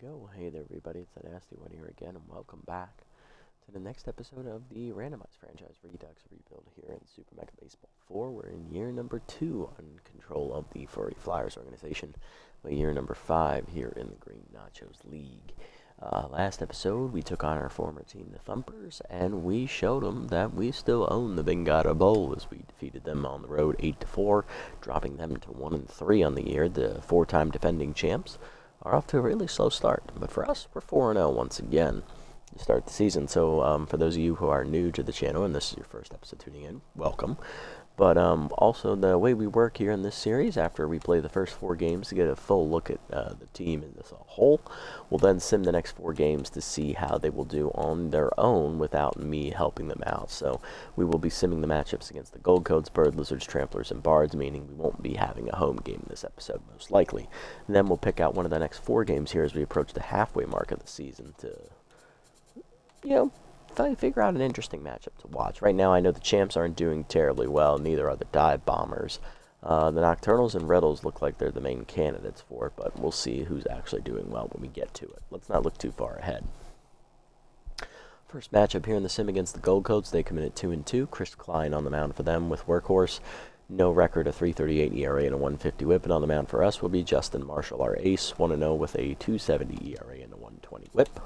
go. Hey there, everybody. It's that Nasty One here again, and welcome back to the next episode of the Randomized franchise Redux rebuild here in Super Mega Baseball 4. We're in year number 2 on control of the Furry Flyers organization, but year number 5 here in the Green Nachos League. Last episode, we took on our former team, the Thumpers, and we showed them that we still own the Bengata Bowl as we defeated them on the road 8-4, dropping them to 1-3 on the year. The 4-time defending champs are off to a really slow start, but for us, we're 4-0 once again to start the season. So for those of you who are new to the channel, and this is your first episode tuning in, welcome. But also, the way we work here in this series, after we play the first 4 games to get a full look at the team as a whole, we'll then sim the next 4 games to see how they will do on their own without me helping them out. So we will be simming the matchups against the Gold Coats, Bird Lizards, Tramplers, and Bards, meaning we won't be having a home game this episode, most likely. And then we'll pick out one of the next 4 games here as we approach the halfway mark of the season to, figure out an interesting matchup to watch. Right now, I know the champs aren't doing terribly well, neither are the Dive Bombers. The Nocturnals and Riddles look like they're the main candidates for it, but we'll see who's actually doing well when we get to it. Let's not look too far ahead. First matchup here in the sim against the Gold Coats. They come in at 2-2. Chris Klein on the mound for them with Workhorse. No record, a 3.38 ERA and a 1.50 whip. And on the mound for us will be Justin Marshall, our ace, 1-0 with a 2.70 ERA and a 1.20 whip.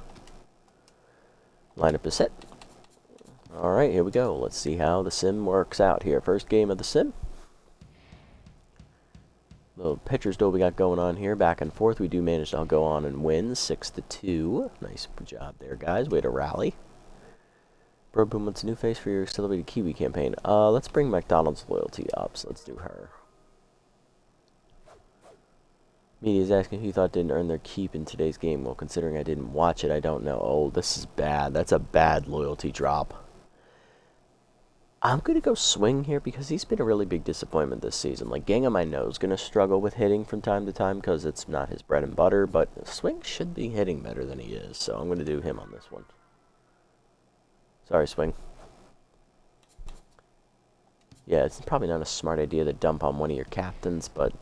Lineup is set. Alright, here we go. Let's see how the sim works out here. First game of the sim. Little pitcher's duel we got going on here. Back and forth. We do manage to go on and win 6-2. Nice job there, guys. Way to rally. Bro Boom wants a new face for your Celebrated Kiwi campaign. Let's bring McDonald's loyalty up, so let's do her. Media's asking who thought didn't earn their keep in today's game. Well, considering I didn't watch it, I don't know. Oh, this is bad. That's a bad loyalty drop. I'm going to go Swing here because he's been a really big disappointment this season. Like, Gangham, I know, is going to struggle with hitting from time to time because it's not his bread and butter, but Swing should be hitting better than he is, so I'm going to do him on this one. Sorry, Swing. Yeah, it's probably not a smart idea to dump on one of your captains, but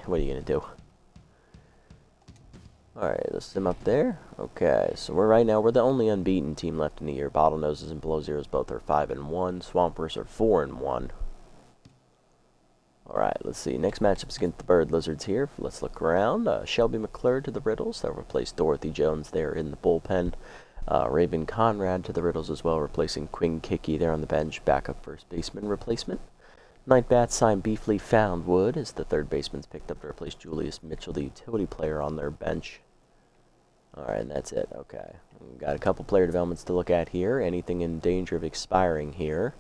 what are you going to do? Alright, let's sim up there. Okay, so right now we're the only unbeaten team left in the year. Bottlenoses and Below Zeros both are 5-1. Swampers are 4-1. Alright, let's see. Next matchup's against the Bird Lizards here. Let's look around. Shelby McClure to the Riddles. They'll replace Dorothy Jones there in the bullpen. Raven Conrad to the Riddles as well, replacing Quinn Kiki there on the bench. Backup first baseman replacement. Night Bat signed Beefly Foundwood as the third baseman's picked up to replace Julius Mitchell, the utility player, on their bench. Alright, and that's it. Okay. We've got a couple player developments to look at here. Anything in danger of expiring here.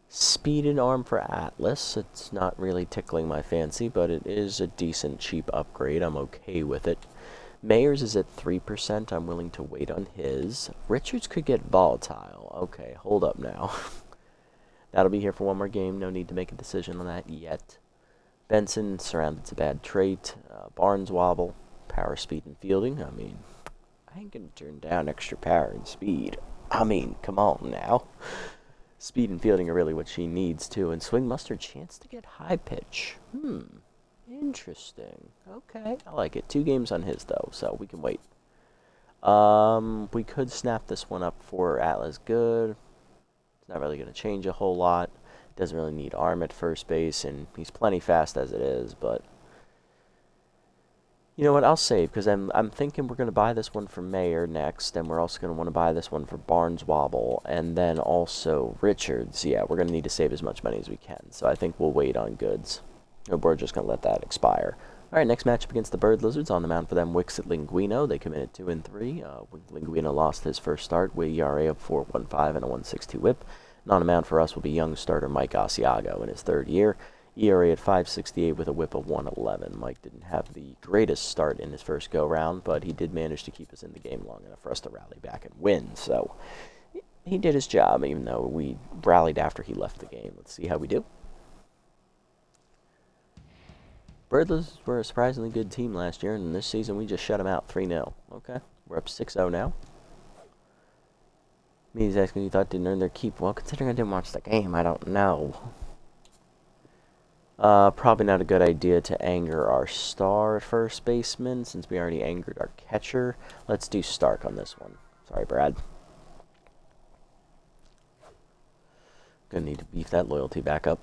Speed and arm for Atlas. It's not really tickling my fancy, but it is a decent, cheap upgrade. I'm okay with it. Mayers is at 3%. I'm willing to wait on his. Richards could get volatile. Okay, hold up now. That'll be here for one more game. No need to make a decision on that yet. Benson, surrounded to bad trait. Barnes wobble. Power, speed, and fielding. I mean, I ain't gonna turn down extra power and speed. I mean, come on now. Speed and fielding are really what she needs, too. And Swing Mustard, chance to get high pitch. Interesting. Okay, I like it. 2 games on his, though, so we can wait. We could snap this one up for Atlas Good. It's not really going to change a whole lot. Doesn't really need arm at first base, and he's plenty fast as it is, but you know what, I'll save, because I'm thinking we're going to buy this one for Mayer next, and we're also going to want to buy this one for Barnes Wobble, and then also Richards. Yeah, we're going to need to save as much money as we can, so I think we'll wait on goods. We're just going to let that expire. Alright, next matchup against the Bird Lizards. On the mound for them, Wixit Linguino. They come in at 2-3. Linguino lost his first start with ERA of 4.15 and a 1.62 whip. And on the mound for us will be young starter Mike Asiago in his 3rd year. ERA at 5.68 with a whip of 1.11. Mike didn't have the greatest start in his first go-round, but he did manage to keep us in the game long enough for us to rally back and win. So he did his job, even though we rallied after he left the game. Let's see how we do. Birdless were a surprisingly good team last year, and this season we just shut them out 3-0. Okay, we're up 6-0 now. Me's asking you thought didn't earn their keep. Well, considering I didn't watch the game, I don't know. Probably not a good idea to anger our star first baseman since we already angered our catcher. Let's do Stark on this one. Sorry, Brad. Gonna need to beef that loyalty back up.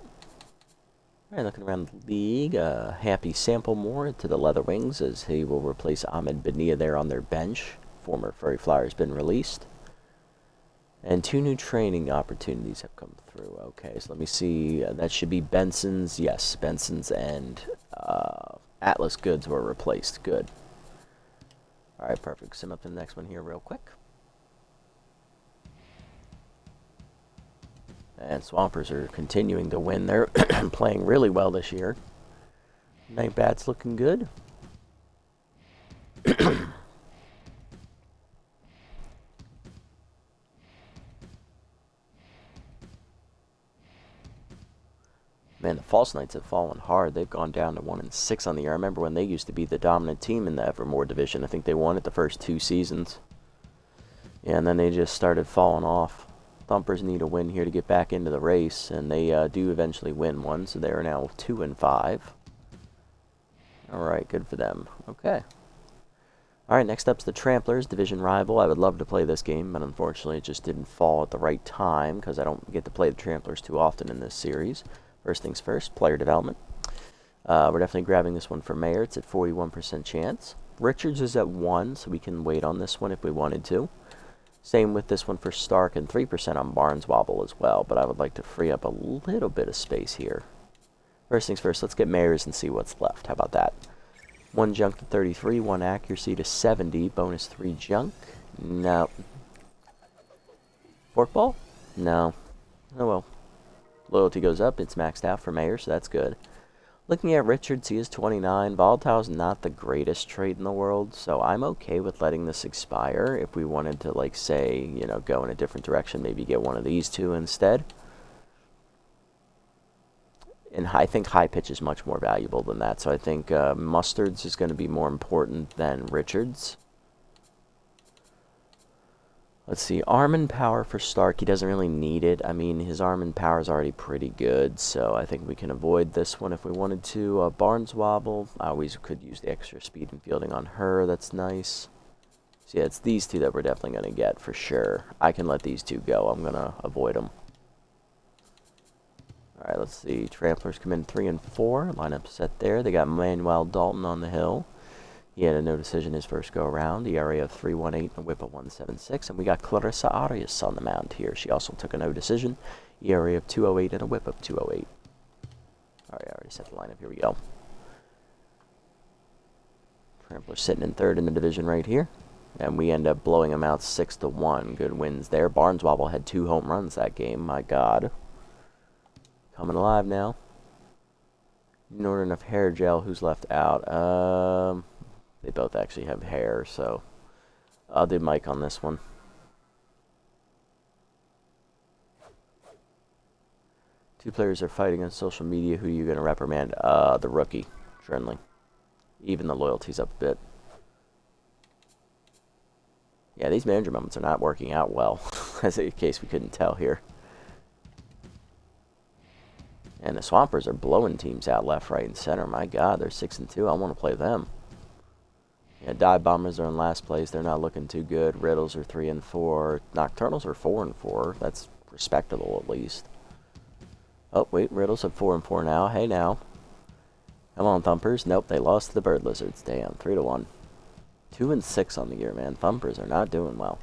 Alright, looking around the league, Happy Sample Moore to the Leather Wings as he will replace Ahmed Benia there on their bench. Former Furry Flyer has been released. And 2 new training opportunities have come through. Okay, so let me see. That should be Benson's. Yes, Benson's and Atlas Goods were replaced. Good. Alright, perfect. Sim up to the next one here real quick. And Swampers are continuing to win. They're playing really well this year. Night Bat's looking good. Man, the False Knights have fallen hard. They've gone down to 1-6 on the year. I remember when they used to be the dominant team in the Evermore division. I think they won it the first 2 seasons. Yeah, and then they just started falling off. Thumpers need a win here to get back into the race, and they do eventually win one, so they are now 2-5. Alright, good for them. Okay. Alright, next up's the Tramplers, division rival. I would love to play this game, but unfortunately it just didn't fall at the right time, because I don't get to play the Tramplers too often in this series. First things first, player development. We're definitely grabbing this one for Mayor. It's at 41% chance. Richards is at 1, so we can wait on this one if we wanted to. Same with this one for Stark, and 3% on Barneswobble as well, but I would like to free up a little bit of space here. First things first, let's get Mayors and see what's left. How about that? 1 junk to 33, 1 accuracy to 70, bonus 3 junk. No. Forkball? No. Oh well. Loyalty goes up, it's maxed out for Mayor, so that's good. Looking at Richards, he is 29. Volatile's not the greatest trait in the world, so I'm okay with letting this expire. If we wanted to, like, say, you know, go in a different direction, maybe get one of these 2 instead. And I think High Pitch is much more valuable than that, so I think Mustard's is going to be more important than Richards. Let's see, Arm and Power for Stark, he doesn't really need it. I mean, his Arm and Power is already pretty good, so I think we can avoid this one if we wanted to. Barneswobble, I always could use the extra speed and fielding on her, that's nice. So yeah, it's these 2 that we're definitely going to get for sure. I can let these 2 go, I'm going to avoid them. Alright, let's see, Tramplers come in 3 and 4, lineup set there. They got Manuel Dalton on the hill. He had a no decision his first go around, ERA of 3.18 and a whip of 1.76. And we got Clarissa Arias on the mound here. She also took a no decision, ERA of 2.08 and a whip of 2.08. Alright, I already set the lineup. Here we go. Trampler sitting in 3rd in the division right here. And we end up blowing them out 6-1. Good wins there. Barneswobble had 2 home runs that game. My God. Coming alive now. Northern of Hair Gel, who's left out? They both actually have hair, so I'll do Mike on this one. Two players are fighting on social media. Who are you going to reprimand? The rookie, Trinley. Even the loyalty's up a bit. Yeah, these manager moments are not working out well, as in case we couldn't tell here. And the Swampers are blowing teams out left, right, and center. My God, they're 6-2. I want to play them. Yeah, Dive Bombers are in last place. They're not looking too good. Riddles are 3-4. Nocturnals are 4-4. That's respectable, at least. Oh, wait, Riddles have 4-4 now. Hey, now. Come on, Thumpers. Nope, they lost to the Bird Lizards. Damn, 3-1. 2-6 on the year, man. Thumpers are not doing well.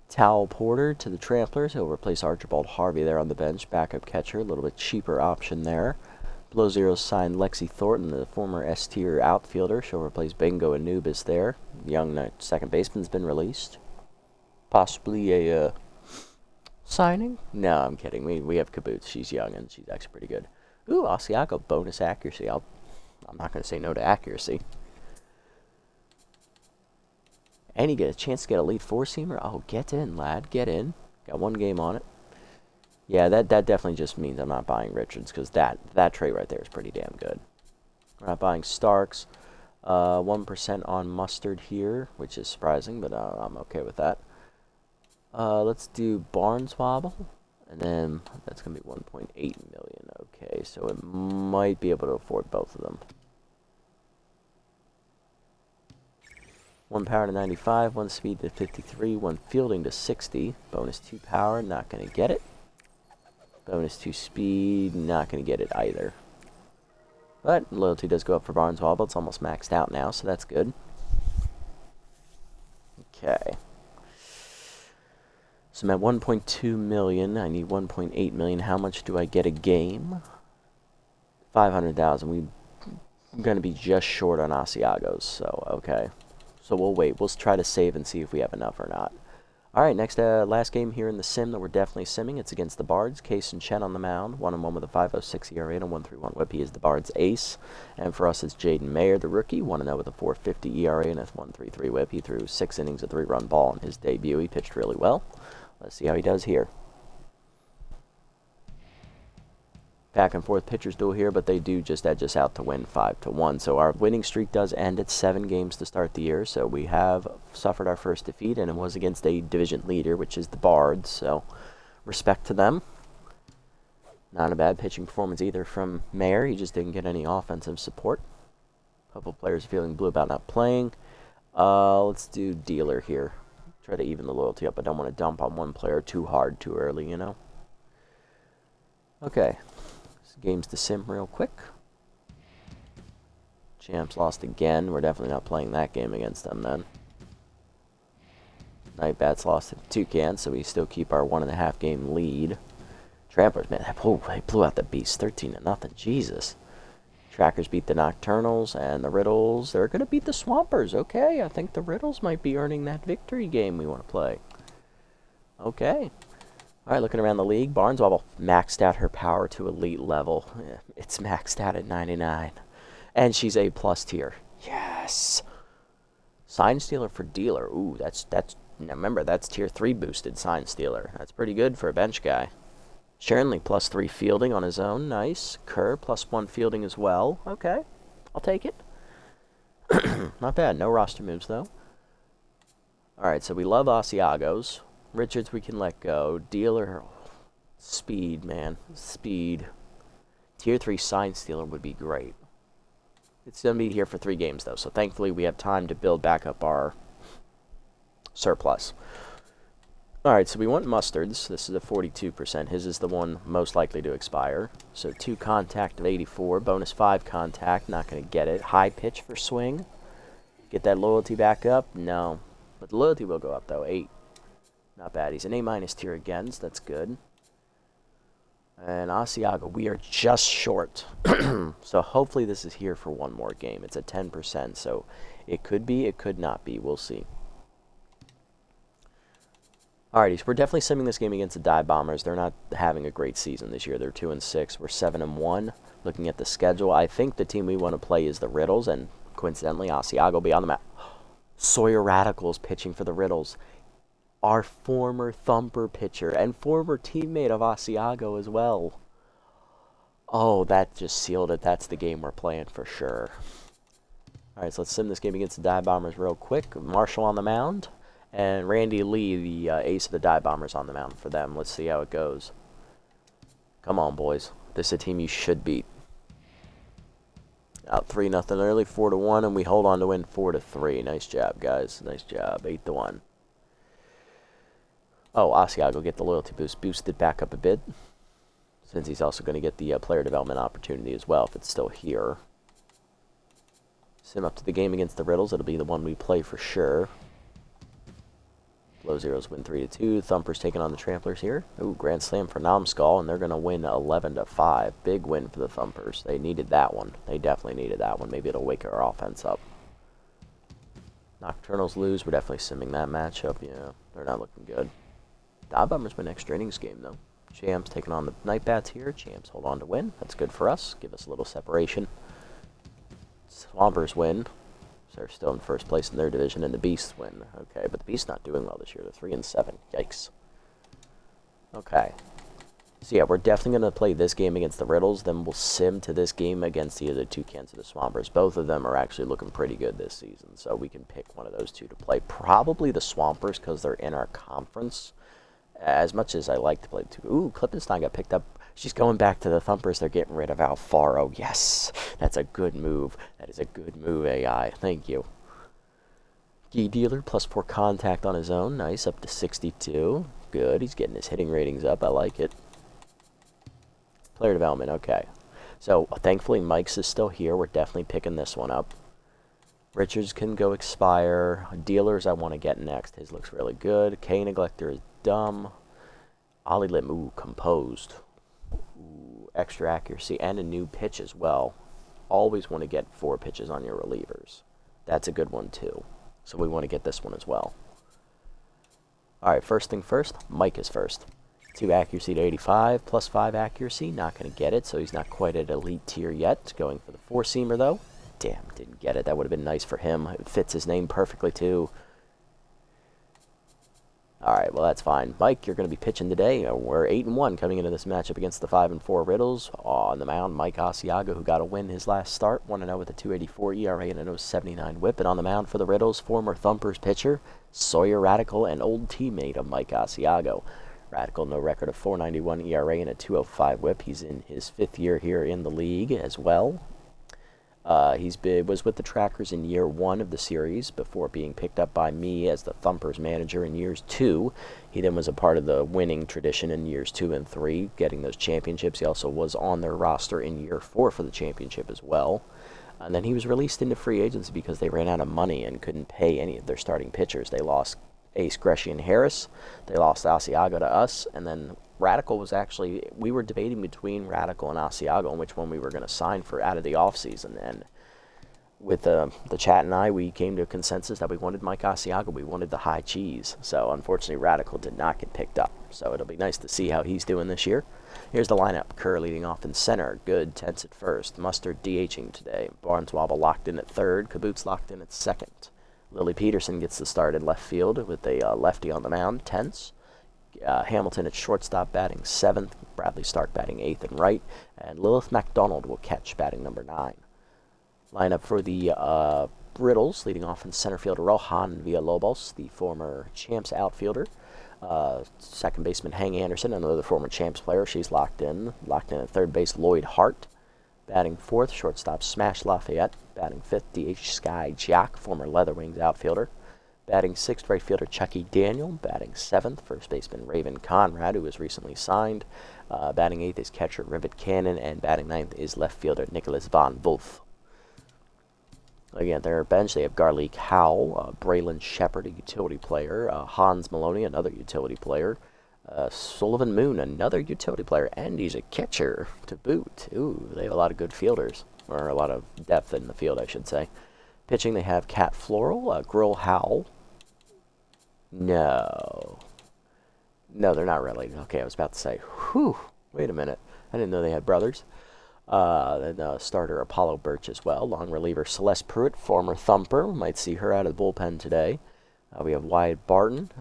Towel Porter to the Tramplers. He'll replace Archibald Harvey there on the bench. Backup catcher, a little bit cheaper option there. Below Zero signed Lexi Thornton, the former S-tier outfielder. She'll replace Bingo Anubis there. Young second baseman's been released. Possibly a signing? No, I'm kidding. We have Caboose. She's young and she's actually pretty good. Ooh, Asiago, bonus accuracy. I'm not going to say no to accuracy. And you get a chance to get a lead four-seamer? Oh, get in, lad. Get in. Got 1 game on it. Yeah, that definitely just means I'm not buying Richards, because that trait right there is pretty damn good. We're not buying Starks. 1% on Mustard here, which is surprising, but I'm okay with that. Let's do Barneswobble. And then that's going to be 1.8 million. Okay, so it might be able to afford both of them. 1 power to 95, 1 speed to 53, 1 fielding to 60. Bonus 2 power, not going to get it. Bonus 2 speed, not going to get it either. But loyalty does go up for Barneswobble. It's almost maxed out now, so that's good. Okay. So I'm at 1.2 million. I need 1.8 million. How much do I get a game? 500,000. We're going to be just short on Asiagos, so okay. So we'll wait. We'll try to save and see if we have enough or not. All right, next, last game here in the sim that we're definitely simming. It's against the Bards. Case and Chen on the mound. 1-1 with a 5.06 ERA and a 1.31 whip. He is the Bards' ace. And for us, it's Jaden Mayer, the rookie. 1-0 with a 4.50 ERA and a 1.33 whip. He threw 6 innings, a 3-run ball in his debut. He pitched really well. Let's see how he does here. Back and forth pitchers duel here, but they do just edge us out to win 5-1. So our winning streak does end at 7 games to start the year. So we have suffered our first defeat, and it was against a division leader, which is the Bards. So respect to them. Not a bad pitching performance either from Mayer. He just didn't get any offensive support. A couple players feeling blue about not playing. Let's do dealer here. Try to even the loyalty up. I don't want to dump on one player too hard too early, you know. Okay. Games to sim real quick. Champs lost again. We're definitely not playing that game against them then. Night Bats lost to Toucan, so we still keep our 1.5 game lead. Tramplers, man, they blew out the Beast 13-0. Jesus. Trackers beat the Nocturnals, and the Riddles, they're going to beat the Swampers. Okay, I think the Riddles might be earning that victory game we want to play. Okay. All right, looking around the league, Barneswobble maxed out her power to elite level. Yeah, it's maxed out at 99. And she's A+ tier. Yes! Sign Stealer for Dealer. Ooh, that's now remember, that's tier 3 boosted Sign Stealer. That's pretty good for a bench guy. Sharonley +3 fielding on his own. Nice. Kerr +1 fielding as well. Okay, I'll take it. Not bad. No roster moves, though. All right, so we love Asiagos. Richards we can let go. Dealer, speed, man. Speed. Tier 3 Sign Stealer would be great. It's going to be here for 3 games, though, so thankfully we have time to build back up our surplus. Alright, so we want Mustards. This is a 42%. His is the one most likely to expire. So 2 contact of 84. Bonus 5 contact. Not going to get it. High pitch for swing. Get that loyalty back up? No. But the loyalty will go up, though. 8. Not bad. He's an A- tier again, so that's good. And Asiago, we are just short. So hopefully this is here for one more game. It's at 10%, so it could be, it could not be. We'll see. Alrighty, so we're definitely simming this game against the Dive Bombers. They're not having a great season this year. They're 2-6. We're 7-1. Looking at the schedule, I think the team we want to play is the Riddles, and coincidentally, Asiago will be on the map. Sawyer Radicals pitching for the Riddles. Our former Thumper pitcher and former teammate of Asiago as well. Oh, that just sealed it. That's the game we're playing for sure. Alright, so let's sim this game against the Dive Bombers real quick. Marshall on the mound. And Randy Lee, the ace of the Dive Bombers, on the mound for them. Let's see how it goes. Come on, boys. This is a team you should beat. Out 3-0 early, 4-1, and we hold on to win 4-3. Nice job, guys. Nice job. 8-1. Oh, Asiago get the loyalty boost boosted back up a bit, since he's also going to get the player development opportunity as well if it's still here. Sim up to the game against the Riddles. It'll be the one we play for sure. Low Zeros win 3-2. Thumpers taking on the Tramplers here. Ooh, Grand Slam for Namskull, and they're going to win 11-5. Big win for the Thumpers. They needed that one. They definitely needed that one. Maybe it'll wake our offense up. Nocturnals lose. We're definitely simming that matchup. Yeah, they're not looking good. Dive Bombers win extra innings game, though. Champs taking on the Night Bats here. Champs hold on to win. That's good for us. Give us a little separation. Swampers win. So they're still in first place in their division, and the Beasts win. Okay, but the Beasts not doing well this year. They're 3-7. Yikes. Okay. So yeah, we're definitely going to play this game against the Riddles. Then we'll sim to this game against either the Toucans or the Swampers. Both of them are actually looking pretty good this season, so we can pick one of those two to play. Probably the Swampers because they're in our conference. as much as I like to play two. Ooh, Klippenstein got picked up. She's going back to the Thumpers. They're getting rid of Alfaro. Yes, that's a good move. That is a good move, AI. Thank you. Key dealer, +4 contact on his own. Nice, up to 62. Good, he's getting his hitting ratings up. I like it. Player development, okay. So, thankfully, Mike's is still here. We're definitely picking this one up. Richards can go expire. Dealers I want to get next. His looks really good. K Neglector is dumb. Ollie Lim, ooh, composed. Ooh, extra accuracy and a new pitch as well. Always want to get 4 pitches on your relievers. That's a good one too. So we want to get this one as well. Alright, first thing first, Mike is first. 2 accuracy to 85, +5 accuracy. Not going to get it, so he's not quite at elite tier yet. Going for the 4-seamer though. Damn, didn't get it. That would have been nice for him. It fits his name perfectly too. Alright, well that's fine. Mike, you're going to be pitching today. We're 8-1 coming into this matchup against the 5-4 Riddles. On the mound, Mike Asiago, who got a win his last start. 1-0 with a 2.84 ERA and a 0.79 whip. And on the mound for the Riddles, former Thumpers pitcher, Sawyer Radical, an old teammate of Mike Asiago. Radical, no record of 4.91 ERA and a 2.05 whip. He's in his 5th year here in the league as well. Was with the Trackers in year 1 of the series before being picked up by me as the Thumpers manager in years 2. He then was a part of the winning tradition in years 2 and 3, getting those championships. He also was on their roster in year 4 for the championship as well. And then he was released into free agency because they ran out of money and couldn't pay any of their starting pitchers. They lost Ace Gresham and Harris. They lost Asiago to us, and then Radical was actually, we were debating between Radical and Asiago on which one we were going to sign for out of the offseason, and with the chat and I, we came to a consensus that we wanted Mike Asiago. We wanted the high cheese, so unfortunately Radical did not get picked up, so it'll be nice to see how he's doing this year. Here's the lineup. Kerr leading off in center, Good, Tense at first, Mustard DHing today, Barneswobble locked in at third, Kaboots locked in at second. Lily Peterson gets the start in left field with a lefty on the mound, Tense. Hamilton at shortstop batting 7th, Bradley Stark batting 8th and right, and Lilith MacDonald will catch batting number 9. Lineup for the Riddles, leading off in center field, Rohan Villalobos, the former Champs outfielder. Second baseman, Hang Anderson, another former Champs player. She's locked in. Locked in at third base, Lloyd Hart. Batting 4th, shortstop, Smash Lafayette. Batting 5th, DH Sky Jack, former Leatherwings outfielder. Batting 6th, right fielder Chucky Daniel. Batting 7th, first baseman Raven Conrad, who was recently signed. Batting 8th is catcher Rivet Cannon, and batting 9th is left fielder Nicholas Von Wolf. Again, their bench, they have Garlic Howell, Braylon Shepard, a utility player, Hans Maloney, another utility player, Sullivan Moon, another utility player, and he's a catcher to boot. Ooh, they have a lot of good fielders, or a lot of depth in the field, I should say. Pitching, they have Cat Floral, Grill Howell. No, they're not related. Okay, I was about to say, whew, wait a minute. I didn't know they had brothers. Then starter Apollo Birch as well. Long reliever Celeste Pruitt, former Thumper. Might see her out of the bullpen today. We have Wyatt Barton,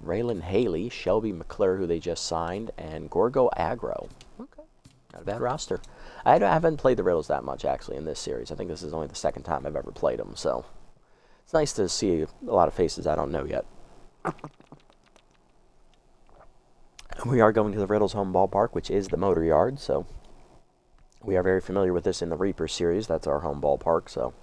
Raylan Haley, Shelby McClure, who they just signed, and Gorgo Agro. Okay, not a bad roster. I haven't played the Riddles that much, actually, in this series. I think this is only the 2nd time I've ever played them, so it's nice to see a lot of faces I don't know yet. We are going to the Riddles home ballpark, which is the Motor Yard, so we are very familiar with this in the Reaper series. That's our home ballpark, so.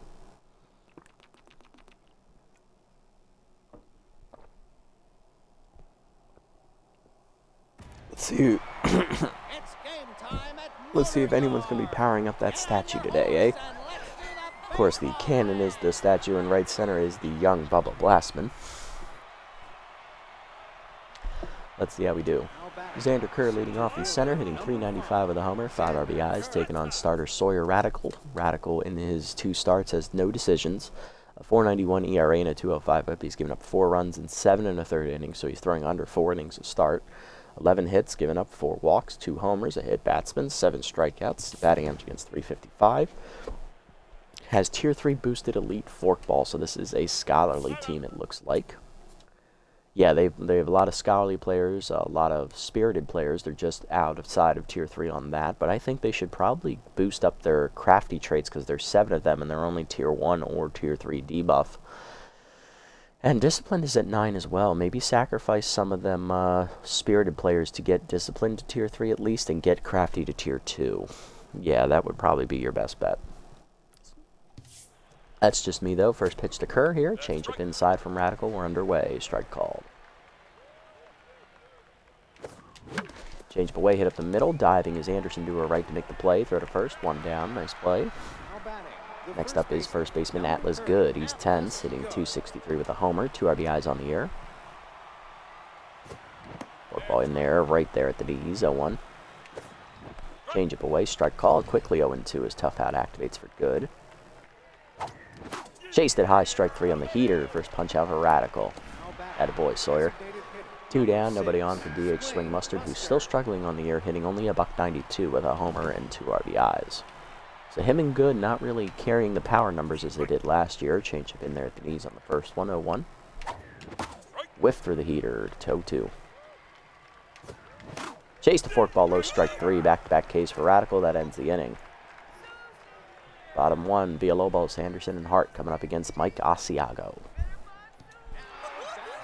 Let's see. Let's see if anyone's going to be powering up that statue today, eh? Of course, the cannon is the statue, and right center is the young Bubba Blastman. Let's see how we do. Xander Kerr leading off in center, hitting .395 with a homer, 5 RBIs, taking on starter Sawyer Radical. Radical in his 2 starts has no decisions, a 4.91 ERA and a 2.05 whip. He's given up 4 runs in 7 1/3 innings, so he's throwing under 4 innings to start. 11 hits, given up 4 walks, 2 homers, a hit batsman, 7 strikeouts, batting average against .355. Has Tier 3 boosted elite forkball, so this is a scholarly team, it looks like. Yeah, they have a lot of scholarly players, a lot of spirited players. They're just outside of Tier 3 on that, but I think they should probably boost up their crafty traits because there's 7 of them and they're only Tier 1 or Tier 3 debuff. And disciplined is at 9 as well. Maybe sacrifice some of them spirited players to get disciplined to tier 3 at least and get crafty to tier 2. Yeah, that would probably be your best bet. That's just me though. First pitch to Kerr here. Change up inside from Radical. We're underway. Strike called. Change up away, hit up the middle. Diving is Anderson to her right to make the play. Throw to first. One down. Nice play. Next up is first baseman Atlas Good. He's tense, hitting .263 with a homer. 2 RBIs on the year. Ball in there, right there at the knees. 0-1. Change up away. Strike called. Quickly 0-2 as Tough Out activates for Good. Chased it high. Strike 3 on the heater. First punch out for Radical. Attaboy, Sawyer. 2 down, nobody on for DH Swing Mustard, who's still struggling on the year, hitting only a .192 with a homer and 2 RBIs. So him and Good not really carrying the power numbers as they did last year. Change up in there at the knees on the first one, 0-1. Whiff through the heater, 2-2. Chase to forkball, low, strike 3, back-to-back Ks for Radical. That ends the inning. Bottom 1, Villalobos, Anderson, and Hart coming up against Mike Asiago.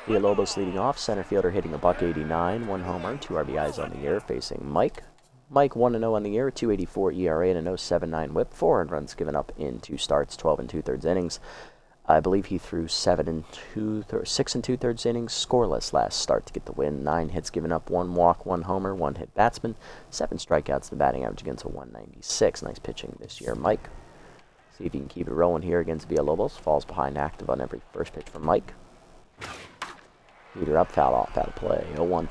Villalobos leading off, center fielder hitting a .189, 1 homer, 2 RBIs on the year, facing Mike. Mike 1-0 on the year, 2.84 ERA and a .079 WHIP, 4 runs given up in 2 starts, 12 2/3 innings. I believe he threw 6 2/3 innings scoreless last start to get the win. 9 hits given up, 1 walk, 1 homer, 1 hit batsman, 7 strikeouts. The batting average against a .196. Nice pitching this year, Mike. See if he can keep it rolling here against Villalobos. Falls behind active on every first pitch from Mike. Heater up, foul off, out of play. 0-1.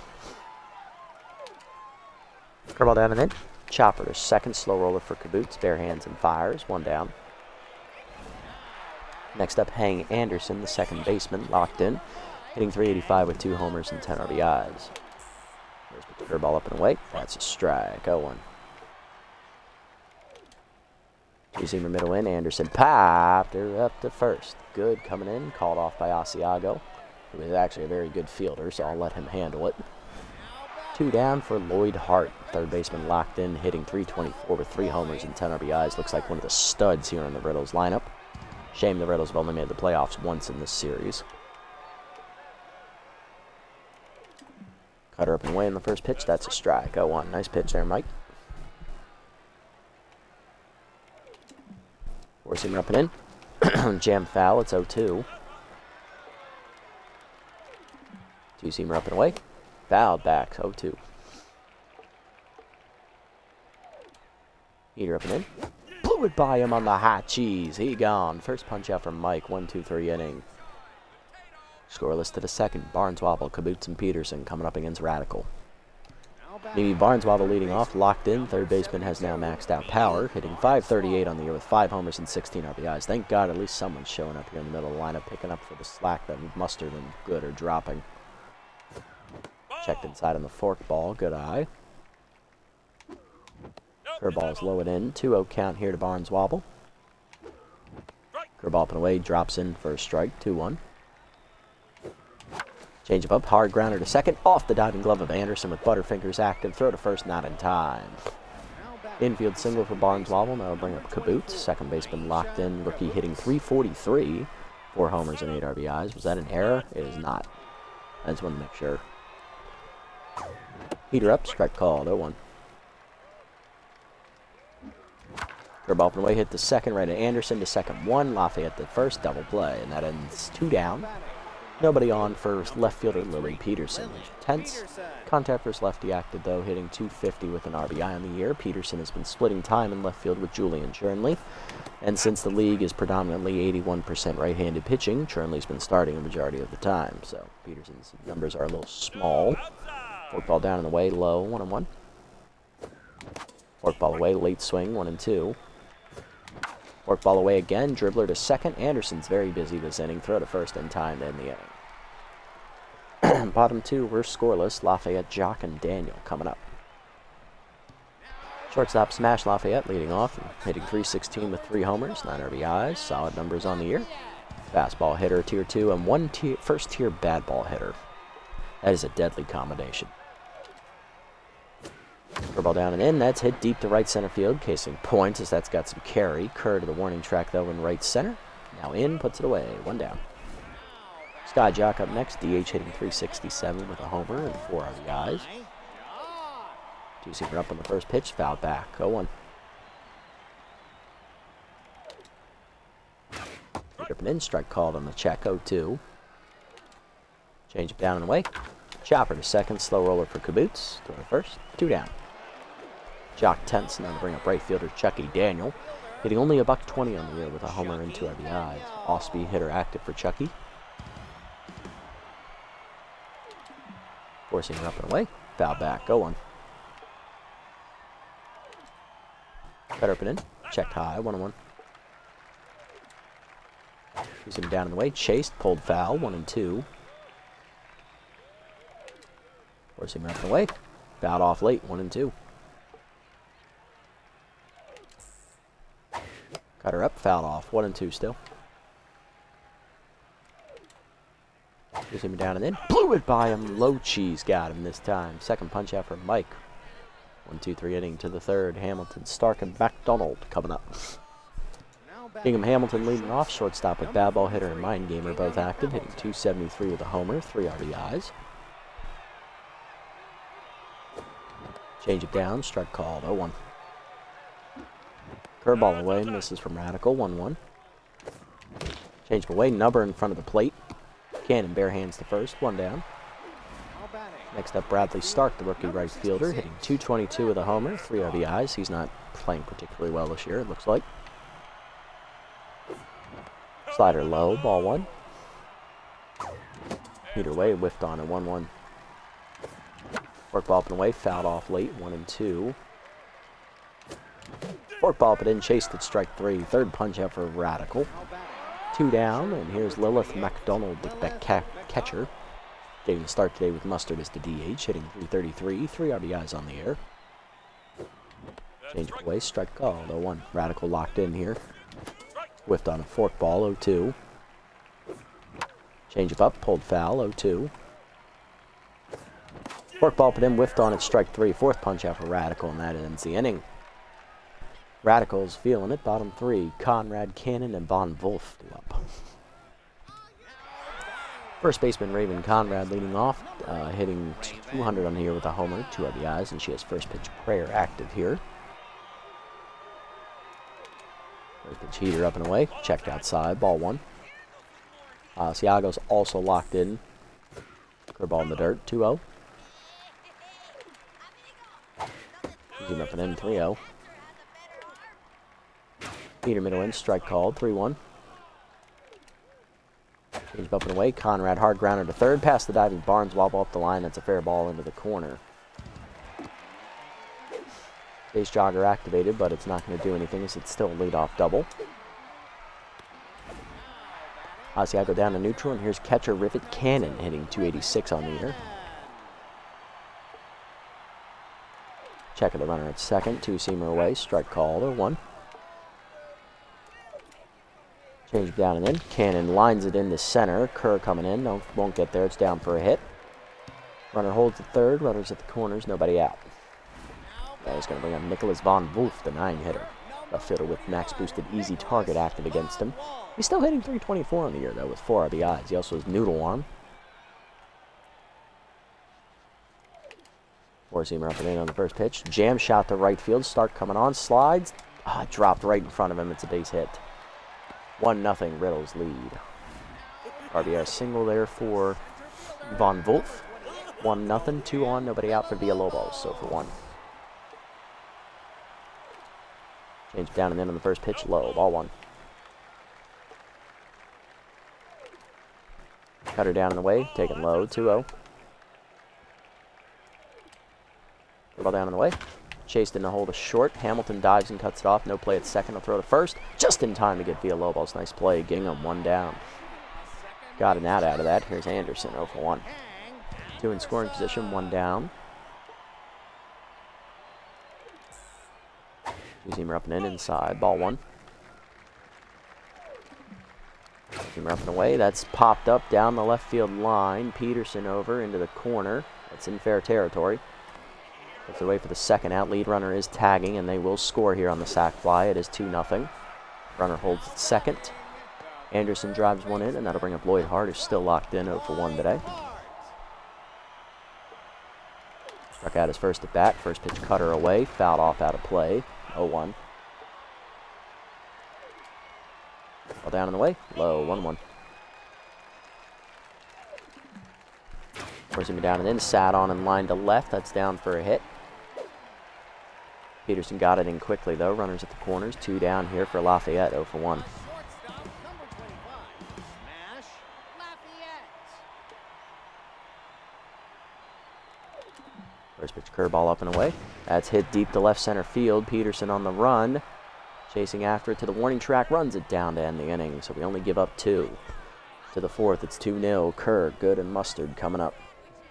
Curveball down and in. Chopper to second, slow roller for Kaboots. Bare hands and fires. 1 down. Next up, Hang Anderson, the second baseman, locked in. Hitting .385 with 2 homers and 10 RBIs. There's the curveball up and away. That's a strike. 0-1. Two-seamer middle in. Anderson popped her up to first. Good coming in. Called off by Asiago, who is actually a very good fielder, so I'll let him handle it. 2 down for Lloyd Hart, third baseman locked in, hitting .324 with 3 homers and 10 RBIs. Looks like one of the studs here in the Riddles lineup. Shame the Riddles have only made the playoffs once in this series. Cutter up and away in the first pitch. That's a strike. 0-1. Nice pitch there, Mike. Four-seamer up and in. Jam foul. It's 0-2. Two-seamer up and away. Fouled back. 0-2. Heater up and in. Blew it by him on the hot cheese. He gone. First punch out from Mike. 1-2-3 inning. Scoreless to the second. Barneswobble, Kaboots, and Peterson coming up against Radical. Maybe Barneswobble leading off, locked in. Third baseman has now maxed out power, hitting .538 on the year with 5 homers and 16 RBIs. Thank God at least someone's showing up here in the middle of the lineup, picking up for the slack that Mustard and Good are dropping. Checked inside on the fork ball. Good eye. Curveball is low and in. 2-0 count here to Barneswobble. Curveball up and away. Drops in for a strike. 2-1. Change up. Hard grounder to second. Off the diving glove of Anderson with Butterfingers active. Throw to first. Not in time. Infield single for Barneswobble. Now bring up Kaboots. Second baseman locked in. Rookie hitting .343. 4 homers and 8 RBIs. Was that an error? It is not. I just want to make sure. Heater up, strike called, 0-1. Curveball up and away, hit the second, right at Anderson to second 1. Lafayette the first, double play, and that ends 2 down. Nobody on for left fielder Lily Peterson. Tense. Contact versus lefty active though, hitting .250 with an RBI on the year. Peterson has been splitting time in left field with Julian Chernley. And since the league is predominantly 81% right-handed pitching, Chernley's been starting a majority of the time. So Peterson's numbers are a little small. Forkball down and away, low, 1-1. Forkball away, late swing, 1-2. Forkball away again, dribbler to second. Anderson's very busy this inning. Throw to first in time to end the inning. Bottom 2, we're scoreless. Lafayette, Jock, and Daniel coming up. Shortstop Smash Lafayette leading off, hitting .316 with 3 homers, 9 RBIs. Solid numbers on the year. Fastball hitter, tier 2, and 1 first tier bad ball hitter. That is a deadly combination. Curveball down and in. That's hit deep to right center field. Casing points as that's got some carry. Kerr to the warning track, though, in right center. Now in, puts it away. 1 down. Skyjock up next, DH hitting 367 with a homer and 4 RBIs. Two-seamer up on the first pitch, foul back, 0-1. Dripping in, strike called on the check, 0-2. Change it down and away. Chopper to second, slow roller for Caboose. Throw to first, 2 down. Jock tense, now to bring up right fielder Chucky Daniel, hitting only a $120 on the year with a homer and 2 RBIs. Off-speed hitter active for Chucky. Forcing her up and away, foul back, 0-1. Cut up and in, checked high, 1-1. He's him down in the way, chased, pulled foul, 1-2. Forcing him up and away, fouled off late, 1-2. Cut her up, fouled off, 1-2 still. He's him down and in, blew it by him, low cheese got him this time. Second punch out for Mike. 1-2-3 inning to the third. Hamilton, Stark, and McDonald coming up. Ingham Hamilton leading off. Shortstop with bad ball hitter and mind gamer both active, hitting 273 with a homer, 3 RBIs. Change it down, strike called, 0-1. Curveball away, misses from Radical, 1-1. Change away, number in front of the plate. Cannon bare hands to first, 1 down. Next up, Bradley Stark, the rookie right fielder, hitting 222 with a homer, 3 RBIs. He's not playing particularly well this year, it looks like. Slider low, ball 1. Heater away, whiffed on at 1-1. Forkball up and away, fouled off late, 1-2. Forkball up and in, chased at strike 3. Third punch out for Radical. 2 down, and here's Lilith McDonald, the catcher. Getting the start today with Mustard as the DH, hitting 333, 3 RBIs on the air. Change of away, strike call, 0-1. Radical locked in here. Whiffed on a forkball, 0-2. Change of up, pulled foul, 0-2. Forkball put in, whiffed on at strike 3. Fourth punch out for Radical, and that ends the inning. Radicals feeling it, bottom 3. Conrad, Cannon, and Von Wolf up. First baseman Raven Conrad leading off, hitting 200 on the year with a homer, 2 RBIs, and she has first pitch prayer active here. First pitch heater up and away, checked outside, ball 1. Asiago's also locked in. Curveball in the dirt, 2-0. Zoom up and in, 3-0. Heater middle in, strike called, 3-1. Change up and away. Conrad hard grounder to third. Past the diving Barnes, wobble up the line. That's a fair ball into the corner. Base jogger activated, but it's not going to do anything as it's still a leadoff double. Asiago down to neutral, and here's catcher Rivet Cannon hitting 286 on the year. Check of the runner at second. 2-seamer away. Strike called, 0-1. Change down and in. Cannon lines it into center. Kerr coming in. No, won't get there. It's down for a hit. Runner holds at third. Runners at the corners. Nobody out. That is going to bring up Nicholas Von Wolf, the 9-hitter. Left fielder with max boosted easy target active against him. He's still hitting 324 on the year, though, with 4 RBIs. He also has noodle arm. 4-seamer up and in on the first pitch. Jam shot to right field. Stark coming on. Slides. Dropped right in front of him. It's a base hit. 1-0 Riddles lead. RBI single there for Von Wolf. 1-0, 2 on, nobody out for Villalobos, so for 1. Change down and in on the first pitch, low, ball 1. Cutter down and away, taken low, 2-0. Ball down and away. Chased in the hole to short. Hamilton dives and cuts it off. No play at second. He'll throw to first. Just in time to get Villalobos. Nice play. Gingham, 1 down. Got an out of that. Here's Anderson, 0 for 1. 2 in scoring position, 1 down. 2-seamer up and in inside. Ball 1. 2-seamer up and away. That's popped up down the left field line. Peterson over into the corner. That's in fair territory. Gets away for the second out. Lead runner is tagging, and they will score here on the sac fly. It is 2-0. Runner holds at second. Anderson drives one in, and that'll bring up Lloyd Hart, who's still locked in 0 for 1 today. Struck out his first at bat. First pitch cutter away. Fouled off out of play. 0-1. Ball down in the way. Low. 1-1. Forcing me down and in. Sat on and line to left. That's down for a hit. Peterson got it in quickly, though. Runners at the corners. 2 down here for Lafayette. 0 for 1. First pitch curveball up and away. That's hit deep to left center field. Peterson on the run. Chasing after it to the warning track. Runs it down to end the inning. So we only give up 2. To the 4th, it's 2-0. Kerr, Good, and Mustard coming up.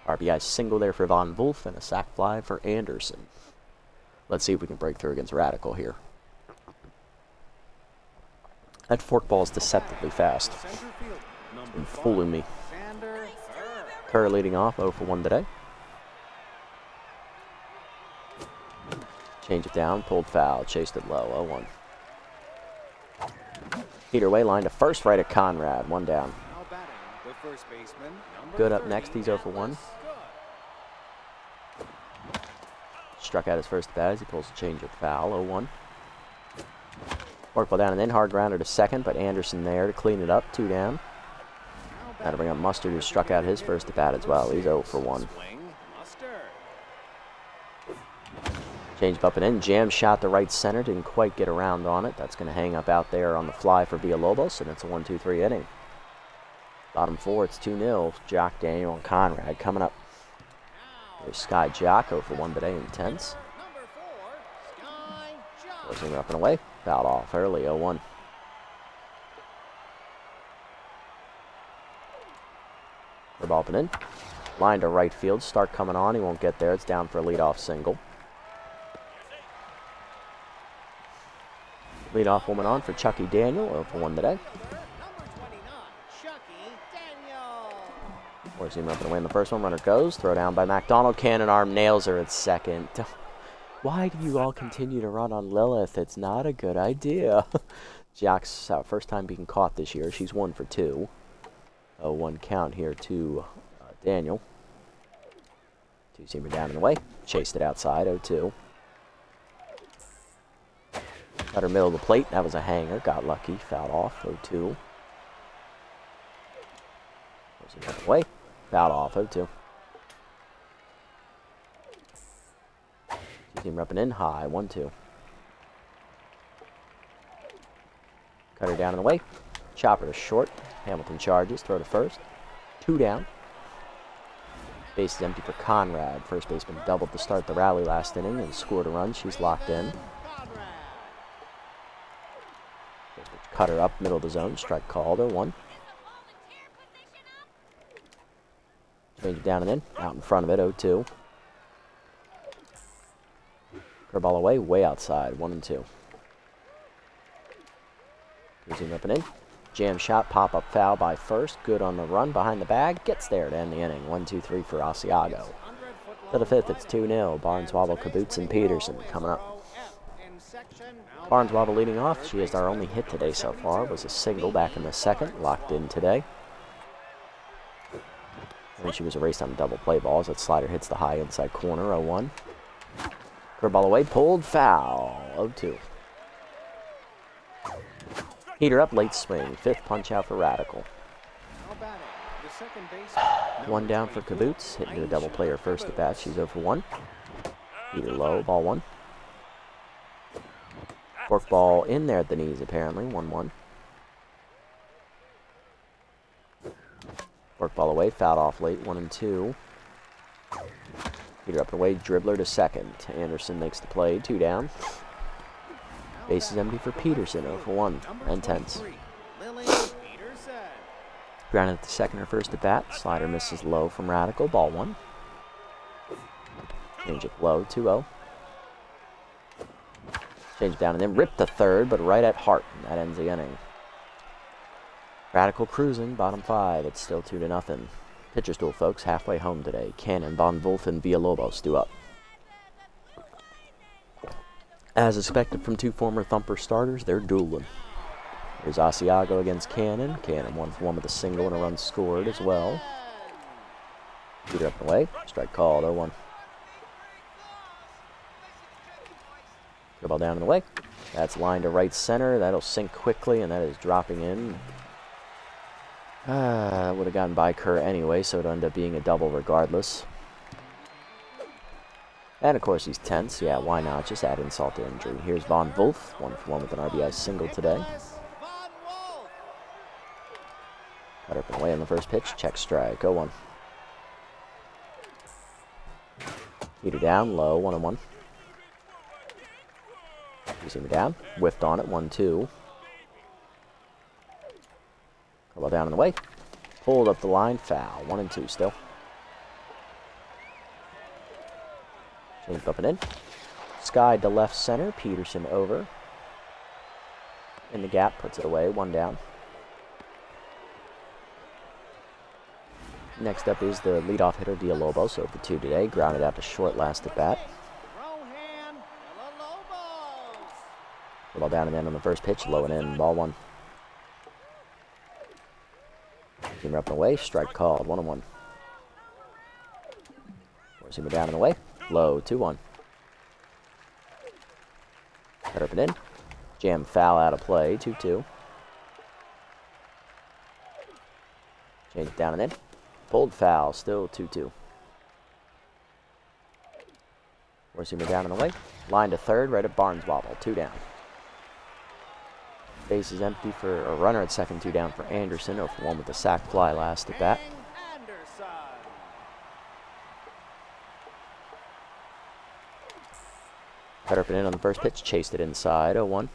RBI single there for Von Wolf and a sac fly for Anderson. Let's see if we can break through against Radical here. That forkball is deceptively fast. It's been fooling me. Kerr leading off 0 for 1 today. Change it down, pulled foul, chased it low, 0-1. Peter Way line to first, right at Conrad, 1 down. Good up next, he's 0 for 1. Struck out his first bat as he pulls a change of foul, 0-1. Forkball down and in, hard grounder to second, but Anderson there to clean it up, 2 down. That'll bring up Mustard, who struck out his first at bat as well, he's 0 for 1. Changed up and in, jam shot to right center, didn't quite get around on it. That's going to hang up out there on the fly for Villalobos, and it's a 1-2-3 inning. Bottom 4, it's 2-0. Jock, Daniel, and Conrad coming up. There's Sky Jock, 0 for 1 today, intense. Forcing up and away, fouled off early, 0-1. Ball up and in. Line to right field, start coming on, he won't get there. It's down for a leadoff single. Leadoff woman on for Chucky Daniel, 0 for 1 today. Forcing him up and away in the first one. Runner goes. Throw down by McDonald. Cannon arm nails her at second. Why do you all continue to run on Lilith? It's not a good idea. Jack's first time being caught this year. She's 1 for 2. 0-1 count here to Daniel. Two-seamer down and away. Chased it outside. 0-2. Got her middle of the plate. That was a hanger. Got lucky. Fouled off. 0-2. Forcing up away. Fouled off. 0-2. Team repping in high. 1-2. Cut her down and away. Chopper to short. Hamilton charges. Throw to first. 2 down. Base is empty for Conrad. First baseman doubled to start the rally last inning and scored a run. She's locked in. Cut her up middle of the zone. Strike called. 0-1. Change it down and in. Out in front of it. 0-2. Curveball away. Way outside. 1-2. Cruising up and in. Jam shot. Pop-up foul by first. Good on the run. Behind the bag. Gets there to end the inning. 1-2-3 for Asiago. To the 5th, it's 2-0. Barneswobble, Kaboots, and Peterson coming up. Barneswobble leading off. She is our only hit today so far. Was a single back in the 2nd. Locked in today. And she was erased on double play balls. That slider hits the high inside corner. 0-1. Curveball away. Pulled. Foul. 0-2. Heater up. Late swing. 5th punch out for Radical. 1 down for Kaboots. Hitting to a double player first at bat. She's 0 for 1. Heater low. Ball 1. Forkball in there at the knees, apparently. 1-1. Forkball away. Fouled off late. 1-2. Peter up and away. Dribbler to second. Anderson makes the play. 2 down. Base is empty for Peterson. 0 for 1. Intense. Grounded at the second or first at bat. Slider misses low from Radical. Ball 1. Change it low. 2-0. Change down and then rip to third, but right at Hart. That ends the inning. Radical cruising, bottom 5. It's still 2-0. Pitcher's duel, folks. Halfway home today. Cannon, Von Wolf, and Villalobos due up. As expected from 2 former Thumper starters, they're dueling. Here's Asiago against Cannon. Cannon 1-for-1 with a single and a run scored as well. Peter up and away. Strike called, 0-1. Good ball down and away. That's line to right center. That'll sink quickly, and that is dropping in. That would have gotten by Kerr anyway, so it'll end up being a double regardless. And of course he's tense. Yeah, why not? Just add insult to injury. Here's Von Wolf, 1-for-1 with an RBI single today. Cut up and away on the first pitch. Check strike, 0-1. Peter down, low, 1-1. Receiver down, whiffed on it, 1-2. Ball down in the way. Pulled up the line, foul, 1-2 still. Changed up and in. Skied to left center, Peterson over. In the gap, puts it away, 1 down. Next up is the leadoff hitter, Villalobos, over 2 today. Grounded out to short last at bat. Ball down and in on the first pitch, low and in, ball 1. Receiver up and away, strike called, 1-1. Receiver down and away, low, 2-1. Cut up and in, jam foul out of play, 2-2. Change it down and in, pulled foul, still 2-2. Receiver down and away, line to third, right at Barneswobble, 2 down. Base is empty for a runner at second, 2 down for Anderson, 0-for-1 with the sac fly last at bat. Cut up and in on the first pitch, chased it inside, 0-1.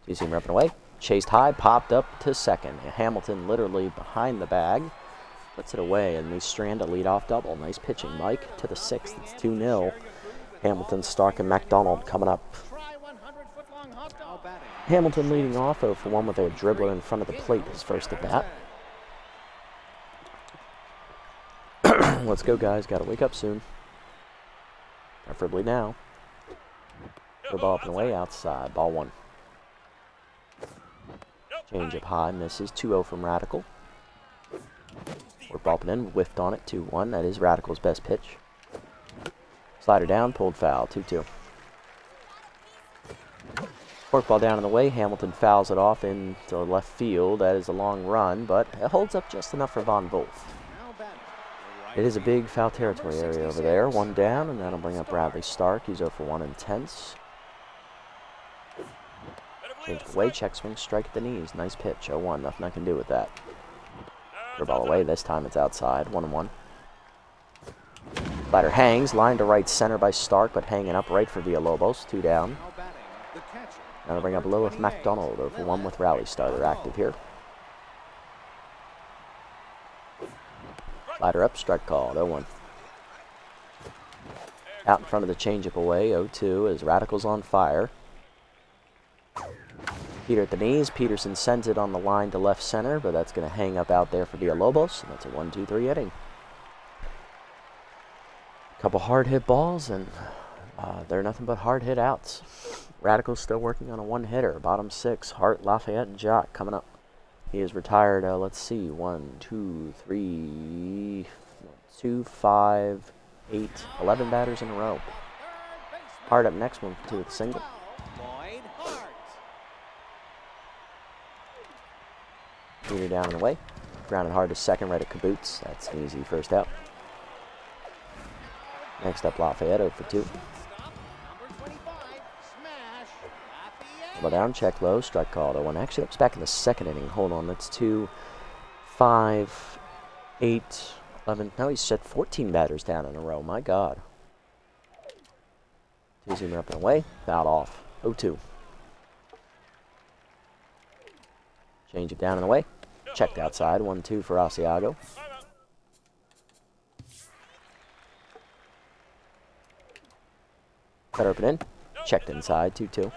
Two-seamer up and away, chased high, popped up to second. Hamilton literally behind the bag, puts it away, and we strand a leadoff double. Nice pitching, Mike, to the 6th. It's 2-0. Hamilton, Stark, and McDonald coming up. Hamilton leading off, 0-for-1 with a dribbler in front of the plate, his first at bat. Let's go, guys. Got to wake up soon. Preferably now. Good ball up and away outside. Ball 1. Change up high, misses. 2-0 from Radical. Work ball up and in, whiffed on it. 2-1. That is Radical's best pitch. Slider down, pulled foul. 2-2. Forkball down in the way. Hamilton fouls it off into left field. That is a long run, but it holds up just enough for Von Wolf. It is a big foul territory area over there. 1 down, and that'll bring up Bradley Stark. He's 0-for-1 and tense. Change away, check swing, strike at the knees. Nice pitch. 0-1. Nothing I can do with that. Throw ball away. This time it's outside. 1-1. Slider hangs. Line to right center by Stark, but hanging up right for Villalobos. 2 down. Now to bring up Lilith McDonald, 0-for-1 with Rally Starter active here. Slider up, strike called, 0-1. Out in front of the changeup away, 0-2 as Radical's on fire. Peter at the knees. Peterson sends it on the line to left center, but that's going to hang up out there for Villalobos, and that's a 1-2-3 inning. Couple hard hit balls, and they're nothing but hard hit outs. Radical's still working on a 1-hitter. Bottom 6, Hart, Lafayette, and Jock coming up. He is retired, let's see, 1, 2, 3, 2, 5, 8, 11 batters in a row. Hart up next, 1 for 2 with a single. Peter down and away. Grounded hard to second, right at Kaboots. That's an easy first out. Next up, Lafayette, 0 for 2. Ball down, check low, strike called. 0-1. Actually, that's back in the second inning. Hold on, that's 2, 5, 8, 11. No, he's set 14 batters down in a row. My God. Two-seamer up and away. Fouled off. 0-2. Change it down and away. Checked outside. 1-2 for Asiago. Cut open in. Checked inside. 2-2.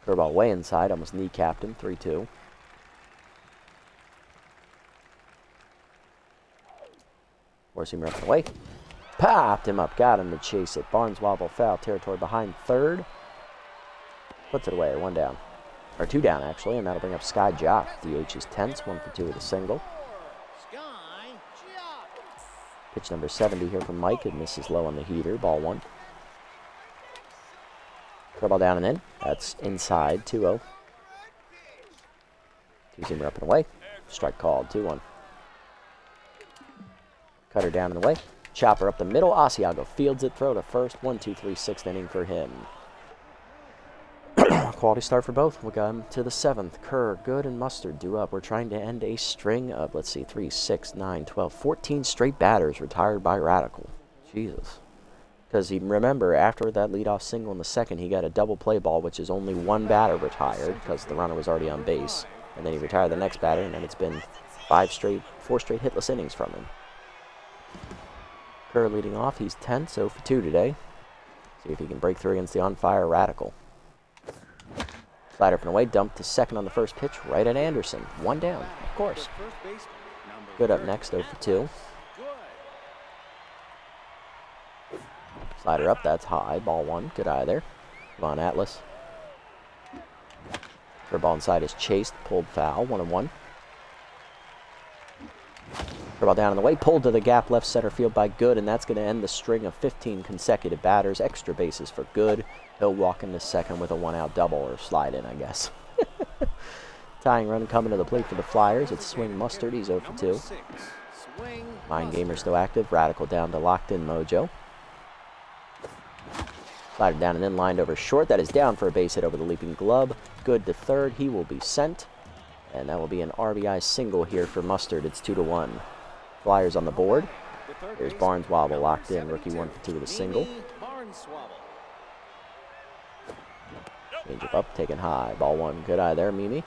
Curveball way inside. Almost kneecapped him. 3-2. Four-seamer up and away. Popped him up. Got him to chase it. Barneswobble foul territory behind third. Puts it away, 1 down. Or 2 down, actually, and that'll bring up Sky Jock. DH is tense, 1 for 2 with a single. Pitch number 70 here from Mike. It misses low on the heater. Ball 1. Curveball down and in. That's inside, 2-0. Two-seamer up and away. Strike called, 2-1. Cutter down and away. Chopper up the middle. Asiago fields it. Throw to first. 1-2-3, 6th inning for him. Quality start for both. We'll go to the 7th. Kerr, Good, and Mustard due up. We're trying to end a string of, let's see, 3, 6, 9, 12, 14 straight batters retired by Radical. Jesus. Because remember, after that leadoff single in the 2nd, he got a double play ball, which is only 1 batter retired because the runner was already on base. And then he retired the next batter, and then it's been 4 straight hitless innings from him. Kerr leading off. He's 10, so for 2 today. See if he can break through against the on-fire Radical. Slider up and away, dumped to second on the first pitch, right at Anderson. 1 down, of course. Good up next, 0 for 2. Slider up, that's high. Ball 1, good eye there. Come on, Atlas. Curveball inside is chased, pulled foul, 1-1. Curveball down on the way, pulled to the gap left center field by Good, and that's going to end the string of 15 consecutive batters. Extra bases for Good. He'll walk into second with a 1-out double, or slide in, I guess. Tying run coming to the plate for the Flyers. It's Swing Mustard. He's 0 for 2. Mind Gamer still active. Radical down to locked in Mojo. Slider down and in, lined over short. That is down for a base hit over the leaping glove. Good to third. He will be sent. And that will be an RBI single here for Mustard. It's 2-1. Flyers on the board. There's Barneswobble locked in. Rookie 1 for 2 with a single. Change up, taken high. Ball 1, good eye there, Mimi.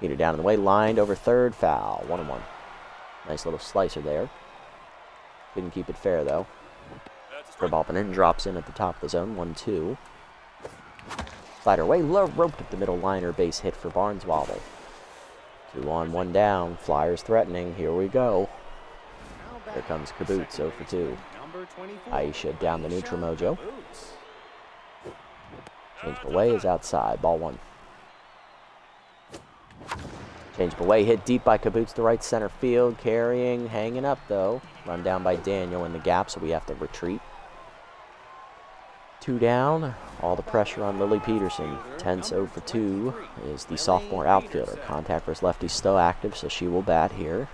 Heater down in the way, lined over third, foul. 1-1. Nice little slicer there. Couldn't keep it fair, though. Curveball up and in, drops in at the top of the zone. 1-2. Slider away, low, roped up the middle liner, base hit for Barneswobble. 2 on, 1 down. Flyers threatening. Here we go. Here comes Caboose, 0 for 2. Aisha down the neutral Mojo. Change away is outside. Ball 1. Change away, hit deep by Caboose to right center field. Carrying, hanging up though. Run down by Daniel in the gap, so we have to retreat. 2 down. All the pressure on Lily Peterson. Tense 0 for 2 is the sophomore outfielder. Contact versus lefty still active, so she will bat here.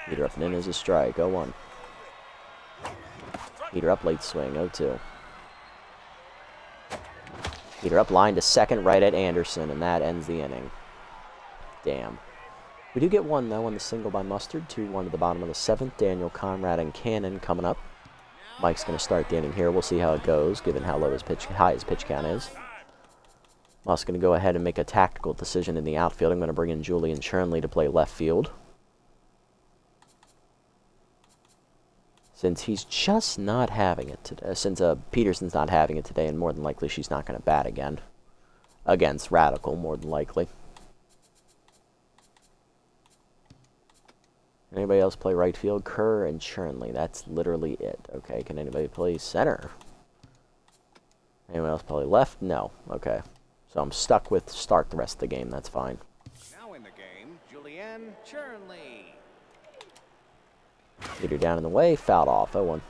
Heater up and in is a strike. 0-1. Heater up, late swing. 0-2. Heater up, line to second, right at Anderson, and that ends the inning. Damn. We do get 1, though, on the single by Mustard. 2-1 to the bottom of the 7th. Daniel, Conrad, and Cannon coming up. Mike's going to start the inning here. We'll see how it goes, given how high his pitch count is. Musk's going to go ahead and make a tactical decision in the outfield. I'm going to bring in Julian Chernley to play left field. Since he's just not having it today, since Peterson's not having it today, and more than likely she's not going to bat again. Against Radical, more than likely. Anybody else play right field? Kerr and Chernley. That's literally it. Okay, can anybody play center? Anyone else play left? No. Okay. So I'm stuck with start the rest of the game. That's fine. Now in the game, Julianne Chernley. Heater down in the way, fouled off. 0-1.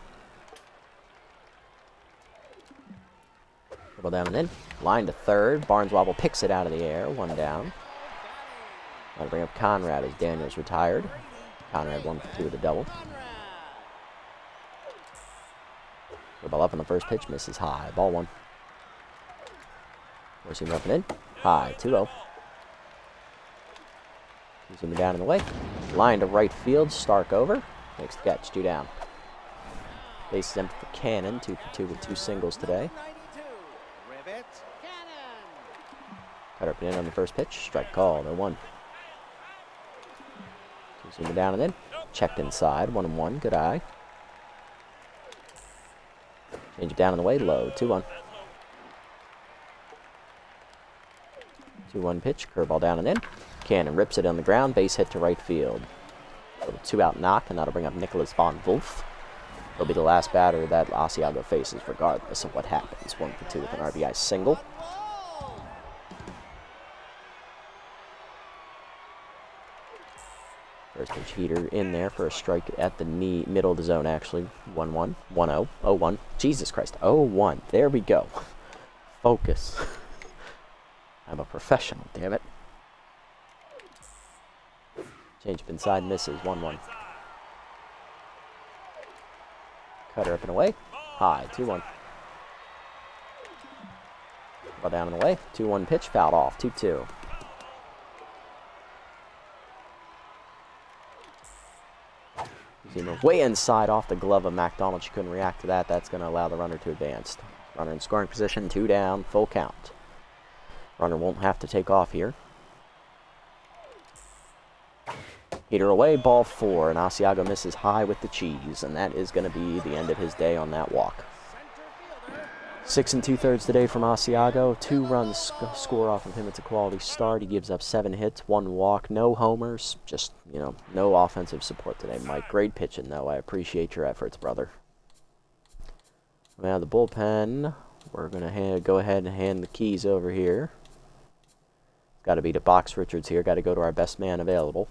Dribble down and in. Line to third. Barneswobble picks it out of the air. 1 down. I'll bring up Conrad as Daniel's retired. Conrad 1 for 2 with a double. Dribble up on the first pitch, misses high. Ball 1. Forcing up and in. High. 2-0. Zoom down in the way. Line to right field. Stark over. Makes the catch. 2 down. Base is empty for Cannon. 2 for 2 with 2 singles today. Cut up and in on the first pitch. Strike call. 0-1. Zoom down and in. Checked inside. 1-1. Good eye. Change it down in the way. Low. 2-1. 2-1 pitch. Curveball down and in. Cannon rips it on the ground. Base hit to right field. 2 out knock, and that'll bring up Nicholas Von Wolf. He'll be the last batter that Asiago faces regardless of what happens. 1 for 2 with an RBI single. First pitch heater in there for a strike at the middle of the zone, actually. 1-1, 1-0, 0-1. Jesus Christ, 0-1. There we go. Focus. I'm a professional, damn it. Change up inside, misses, 1-1. Cutter up and away. High, 2-1. Ball down and away. 2-1 pitch, fouled off, 2-2. Way inside off the glove of McDonald. She couldn't react to that. That's going to allow the runner to advance. Runner in scoring position, 2 down, full count. Runner won't have to take off here. Heater away, ball 4, and Asiago misses high with the cheese, and that is going to be the end of his day on that walk. 6 2/3 today from Asiago. 2 runs score off of him. It's a quality start. He gives up 7 hits, 1 walk, no homers. Just, no offensive support today, Mike. Great pitching, though. I appreciate your efforts, brother. Now the bullpen, we're going to go ahead and hand the keys over here. Got to be to Box Richards here. Got to go to our best man available.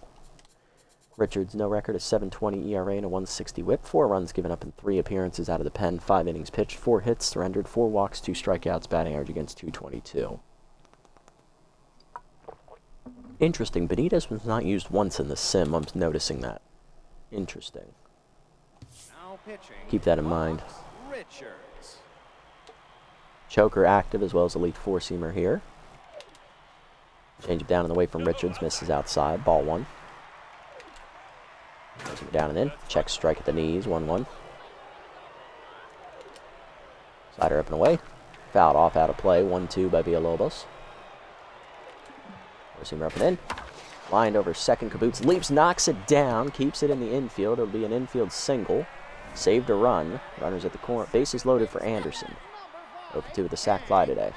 Richards, no record, a 7.20 ERA and a 1.60 whip. 4 runs given up in 3 appearances out of the pen. 5 innings pitched, 4 hits surrendered, 4 walks, 2 strikeouts, batting average against .222. Interesting, Benitez was not used once in the sim. I'm noticing that. Interesting. Keep that in mind. Richards. Choker active as well as elite 4-seamer here. Change it down and away from Richards, misses outside, ball 1. Down and in. Check strike at the knees. 1-1. Slider up and away. Fouled off out of play. 1-2 by Villalobos. Four-seamer up and in. Lined over second. Caboose leaps, knocks it down, keeps it in the infield. It'll be an infield single. Saved a run. Runners at the corner. Bases loaded for Anderson. 0-2 with the sac fly today.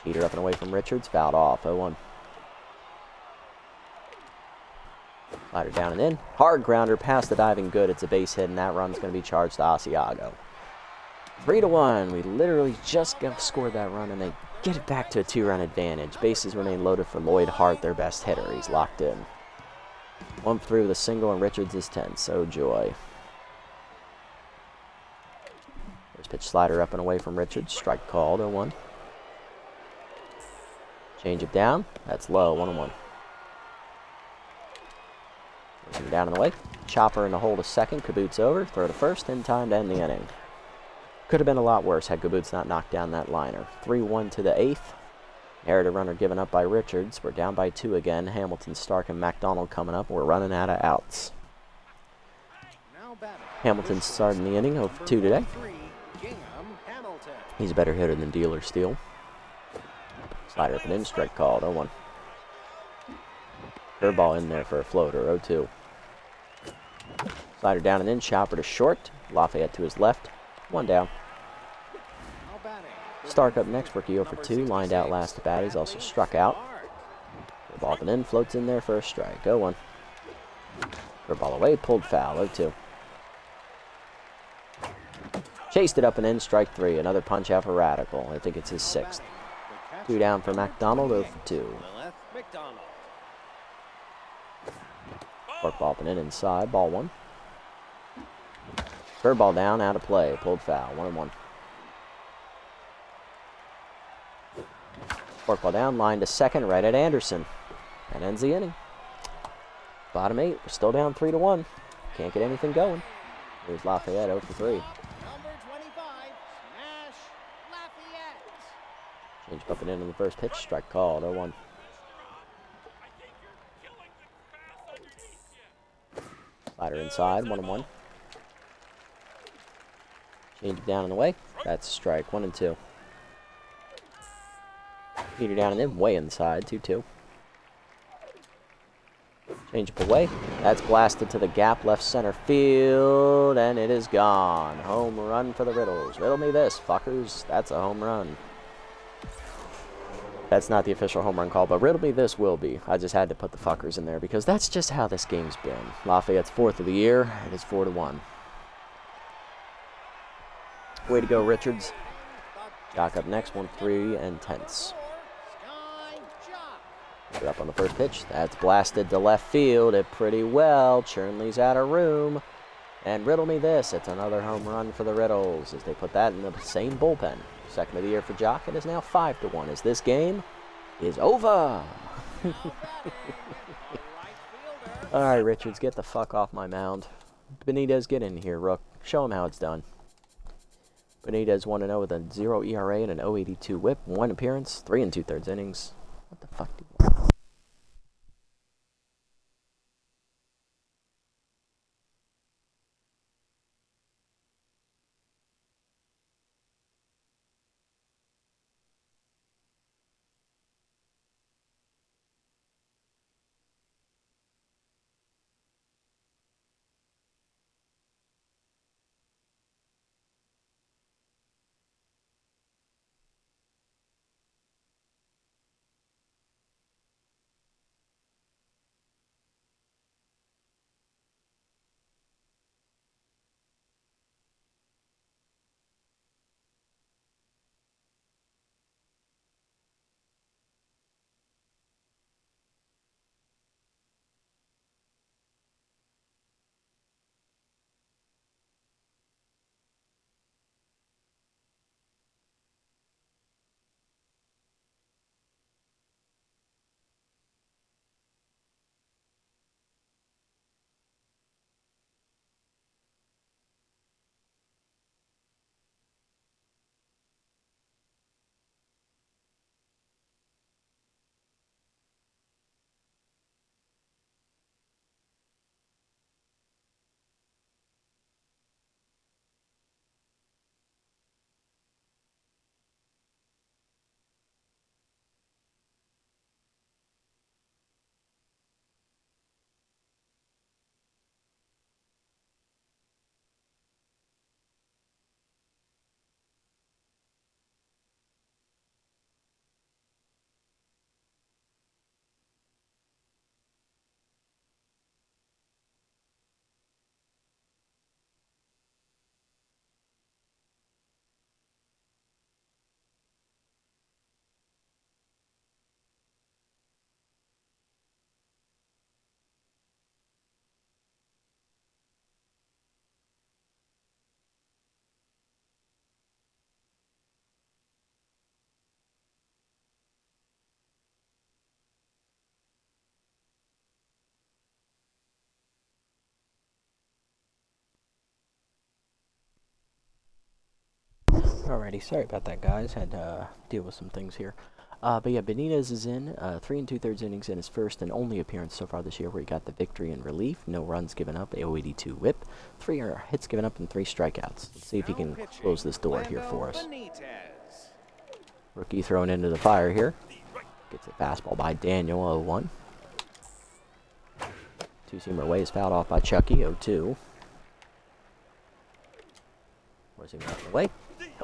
Heater up and away from Richards. Fouled off. 0-1. Slider down and in. Hard grounder past the diving good. It's a base hit, and that run's going to be charged to Asiago. 3-1. We literally just scored that run, and they get it back to a 2-run advantage. Bases remain loaded for Lloyd Hart, their best hitter. He's locked in. 1 for 3 with a single, and Richards is 10. So joy. First pitch slider up and away from Richards. Strike called. 0-1. Change it down. That's low. 1-1. Down and away. Chopper in the hole to second. Caboose over. Throw to first. In time to end the inning. Could have been a lot worse had Caboose not knocked down that liner. 3-1 to the 8th. Inherited runner given up by Richards. We're down by 2 again. Hamilton, Stark, and McDonald coming up. We're running out of outs. Hamilton starting the inning. 0 for 2 today. He's a better hitter than Dealer Steele. Slider up and in. Strike called. 0-1. Curveball in there for a floater. 0-2. Slider down and in. Chopper to short. Lafayette to his left. 1 down. Stark up next. Rookie 0 for 2. Lined out last at bat. He's also struck out. Curveball up and in. Floats in there for a strike. 0-1. Curveball away. Pulled foul. 0-2. Chased it up and in. Strike 3. Another punch out for Radical. I think it's his 6th. 2 down for McDonald. 0 for 2. Forkball up and in inside. Ball 1. Curveball down, out of play. Pulled foul. 1-1. Forkball down, line to second, right at Anderson. That ends the inning. Bottom 8. We're still down 3-1. Can't get anything going. Here's Lafayette 0 for 3. Number 25, Smash Lafayette. Change up and in on the first pitch. Strike called. 0-1. Slider inside, 1-1. Change it down and away. That's a strike, 1-2. Heater down and in, way inside, 2-2. Change up away. That's blasted to the gap, left center field, and it is gone. Home run for the Riddles. Riddle me this, fuckers. That's a home run. That's not the official home run call, but Riddle Me This will be. I just had to put the fuckers in there because that's just how this game's been. Lafayette's 4th of the year. It is 4-1. Way to go, Richards. Jock up next, 1-3 and tenths. Put it up on the first pitch. That's blasted to left field. It pretty well. Chernley's out of room. And Riddle Me This. It's another home run for the Riddles as they put that in the same bullpen. Second of the year for Jock. It is now 5-1 as this game is over. All right, Richards, get the fuck off my mound. Benitez, get in here, Rook. Show him how it's done. Benitez 1-0 with a 0 ERA and an 0.82 whip. 1 appearance, 3 2/3 innings. What the fuck do you want? Alrighty, sorry about that, guys. Had to deal with some things here. But yeah, Benitez is in 3 2/3 innings in his first and only appearance so far this year, where he got the victory in relief. No runs given up, a 0.82 whip, 3 hits given up, and 3 strikeouts. Let's see if he can close this door here for us. Rookie thrown into the fire here. Gets a fastball by Daniel, 0-1. Two-seamer away is fouled off by Chucky, 0-2. Where's he going away?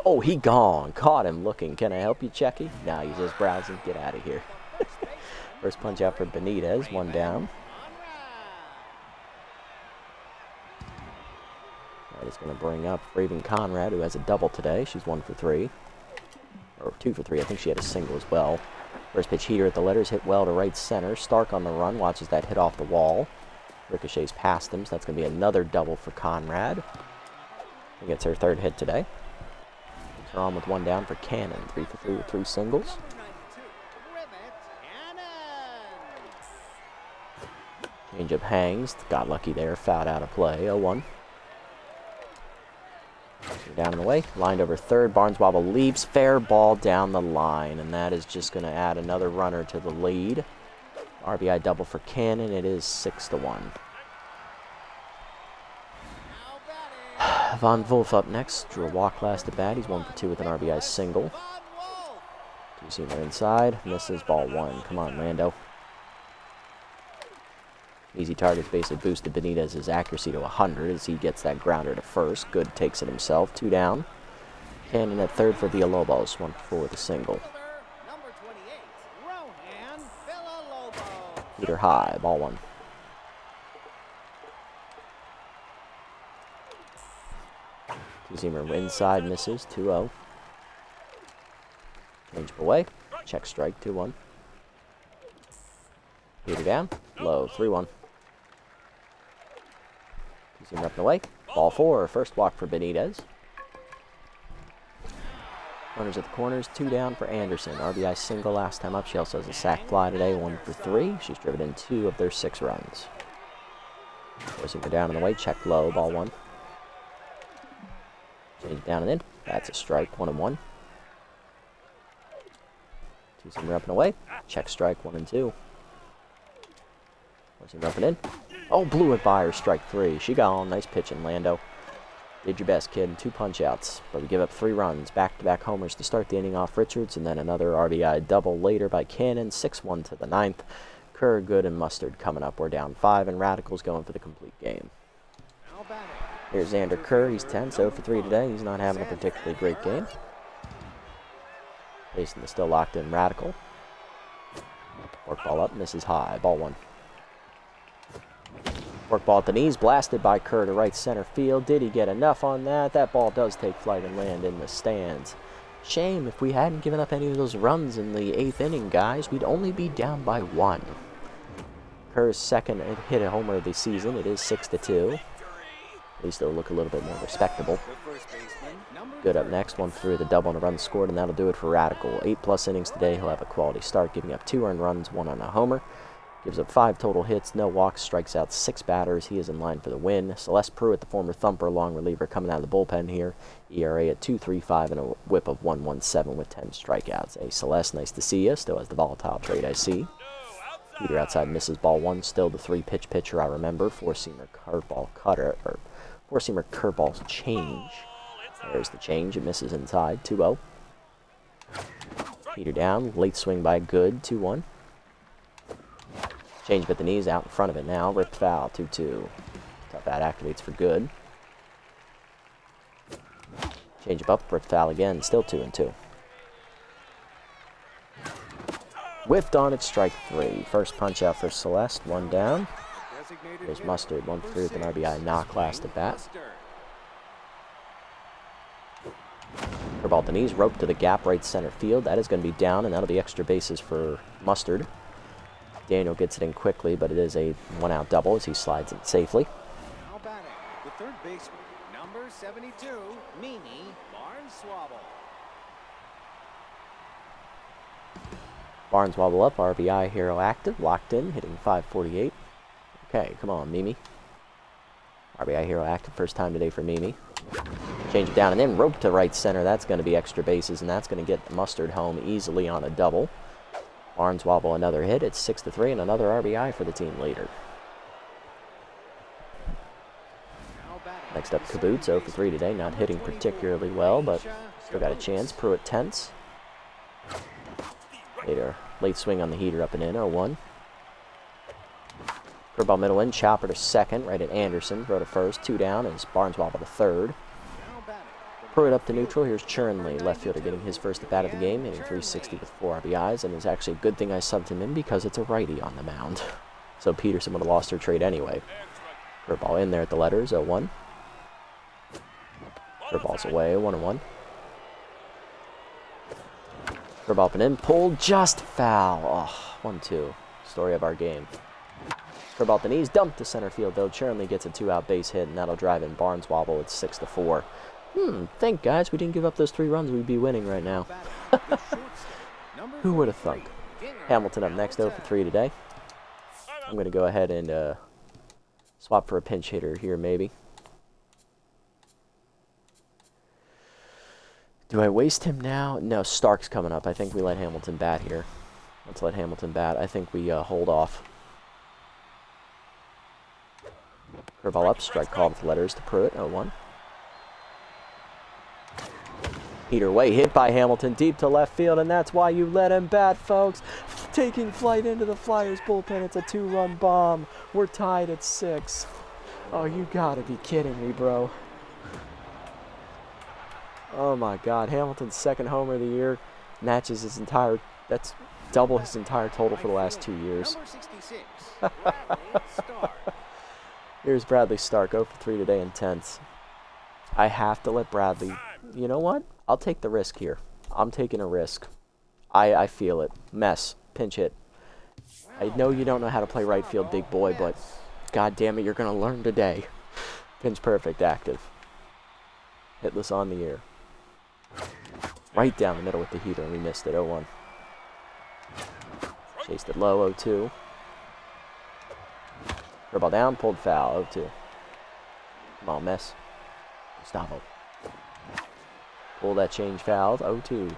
Oh, he gone. Caught him looking. Can I help you, Chucky? No, he's just browsing. Get out of here. First punch out for Benitez. 1 down. That is going to bring up Raven Conrad, who has a double today. She's 1 for 3. Or 2 for 3. I think she had a single as well. First pitch heater at the letters. Hit well to right center. Stark on the run. Watches that hit off the wall. Ricochets past him, so that's going to be another double for Conrad. He gets her 3rd hit today. They're on with 1 down for Cannon. 3 for 3 with 3 singles. Changeup hangs. Got lucky there. Fouled out of play. 0-1. Down in the way. Lined over 3rd. Barneswobble leaps. Fair ball down the line. And that is just going to add another runner to the lead. RBI double for Cannon. It is 6-1. Von Wolf up next. Drew a walk last at bat. He's 1 for 2 with an RBI single. Two-seamer inside. Misses, ball 1. Come on, Lando. Easy targets basically boosted Benitez's accuracy to 100 as he gets that grounder to first. Good takes it himself. 2 down. Cannon at 3rd for Villalobos. 1 for 4 with a single. Heater high, ball 1. Two-seamer inside, misses, 2-0. Change away, check strike, 2-1. Heater down, low, 3-1. Two-seamer up and away, ball 4, first walk for Benitez. Runners at the corners, 2 down for Anderson. RBI single last time up. She also has a sac fly today, 1 for 3. She's driven in 2 of their 6 runs. Forcing her down and away, check low, ball 1. Change down and in. That's a strike, 1-1. Two-seamer up and away, check strike, 1-2. Forcing up and in. Oh, blew it by her, strike 3. She got on, nice pitching, Lando. Did your best, kid, 2 punch-outs, but we give up 3 runs. Back-to-back homers to start the inning off Richards, and then another RBI double later by Cannon, 6-1 to the 9th. Kerr, Good, and Mustard coming up. We're down 5, and Radicals going for the complete game. Here's Xander Kerr. He's 10, 0 for 3 today. He's not having a particularly great game. Facing the still locked-in Radical. Work ball up, misses high, ball 1. Work ball at the knees, blasted by Kerr to right center field. Did he get enough on that? That ball does take flight and land in the stands. Shame, if we hadn't given up any of those runs in the 8th inning, guys, we'd only be down by 1. Kerr's second hit a homer of the season. It is 6-2. At least it'll look a little bit more respectable. Good up next, 1 through the double and a run scored, and that'll do it for Radical. 8+ innings today. He'll have a quality start, giving up 2 earned runs, 1 on a homer. Gives up 5 total hits, no walks, strikes out 6 batters. He is in line for the win. Celeste Pruitt, the former Thumper long reliever, coming out of the bullpen here. ERA at 2.35 and a whip of 1.17 with 10 strikeouts. Hey, Celeste, nice to see you. Still has the volatile trait, I see. Heater outside, misses, ball 1. Still the 3-pitch pitcher I remember. 4-seamer curveball cutter, or 4-seamer curveball change. There's the change. It misses inside, 2-0. Heater down, late swing by Good, 2-1. Change at the knees, out in front of it now. Ripped foul, 2-2. Tough ad activates for Good. Change up, ripped foul again, still 2-2. Whiffed on it, strike 3. First punch out for Celeste, 1 down. There's Mustard, 1 for 3 with an RBI knock last at bat. Curveball at the knees, rope to the gap, right center field. That is going to be down, and that'll be extra bases for Mustard. Daniel gets it in quickly, but it is a 1-out double as he slides it safely. Now batting, the third baseman, number 72, Mimi Barnswabble. Barnswabble up, RBI hero active, locked in, hitting 548. Okay, come on, Mimi. RBI hero active, first time today for Mimi. Change it down and then rope to right center. That's going to be extra bases, and that's going to get Mustard home easily on a double. Barnswabble another hit. It's 6-3 and another RBI for the team leader. Next up, Caboose, 0 for 3 today. Not hitting particularly well, but still got a chance. Pruitt tense. Later, late swing on the heater up and in, 0-1. Curveball middle in, chopper to second, right at Anderson. Throw to first, 2 down, and Barnswabble to third. Pruitt up to neutral. Here's Chernley, left fielder, getting his first at bat of the game, hitting 360 with 4 RBIs, and it's actually a good thing I subbed him in because it's a righty on the mound. So Peterson would have lost her trade anyway. Curveball in there at the letters, 0-1. Curveball's away, 1-1. Curveball up and in, pulled, just foul. Oh, 1-2. Story of our game. Curveball at the knees, dumped to center field, though. Chernley gets a 2-out base hit, and that'll drive in Barnswabble. It's 6-4. Thank guys, we didn't give up those 3 runs. We'd be winning right now. Who would have thunk? Hamilton up next, 0 for 3 today. I'm going to go ahead and swap for a pinch hitter here, maybe. Do I waste him now? No, Stark's coming up. I think we let Hamilton bat here. Let's let Hamilton bat. I think we hold off. Curveball up, strike call with letters to Pruitt, 0-1. Heater away, hit by Hamilton deep to left field, and that's why you let him bat, folks. Taking flight into the Flyers bullpen. It's a 2-run bomb. We're tied at 6. Oh, you gotta be kidding me, bro. Oh my God, Hamilton's second homer of the year matches his entire. That's double his entire total for the last 2 years. Number 66, Bradley Stark. Here's Bradley Stark, 0 for 3 today in tenths. I have to let Bradley... You know what? I'll take the risk here. I'm taking a risk. I feel it. Mess. Pinch hit. I know you don't know how to play right field, big boy, but god damn it, you're going to learn today. Pinch perfect, active. Hitless on the air. Right down the middle with the heater, and we missed it. 0-1. Chased it low, 0-2. Ball down, pulled foul, 0-2. Come on, Mess. Gustavo. Pull that change, fouled, 0-2.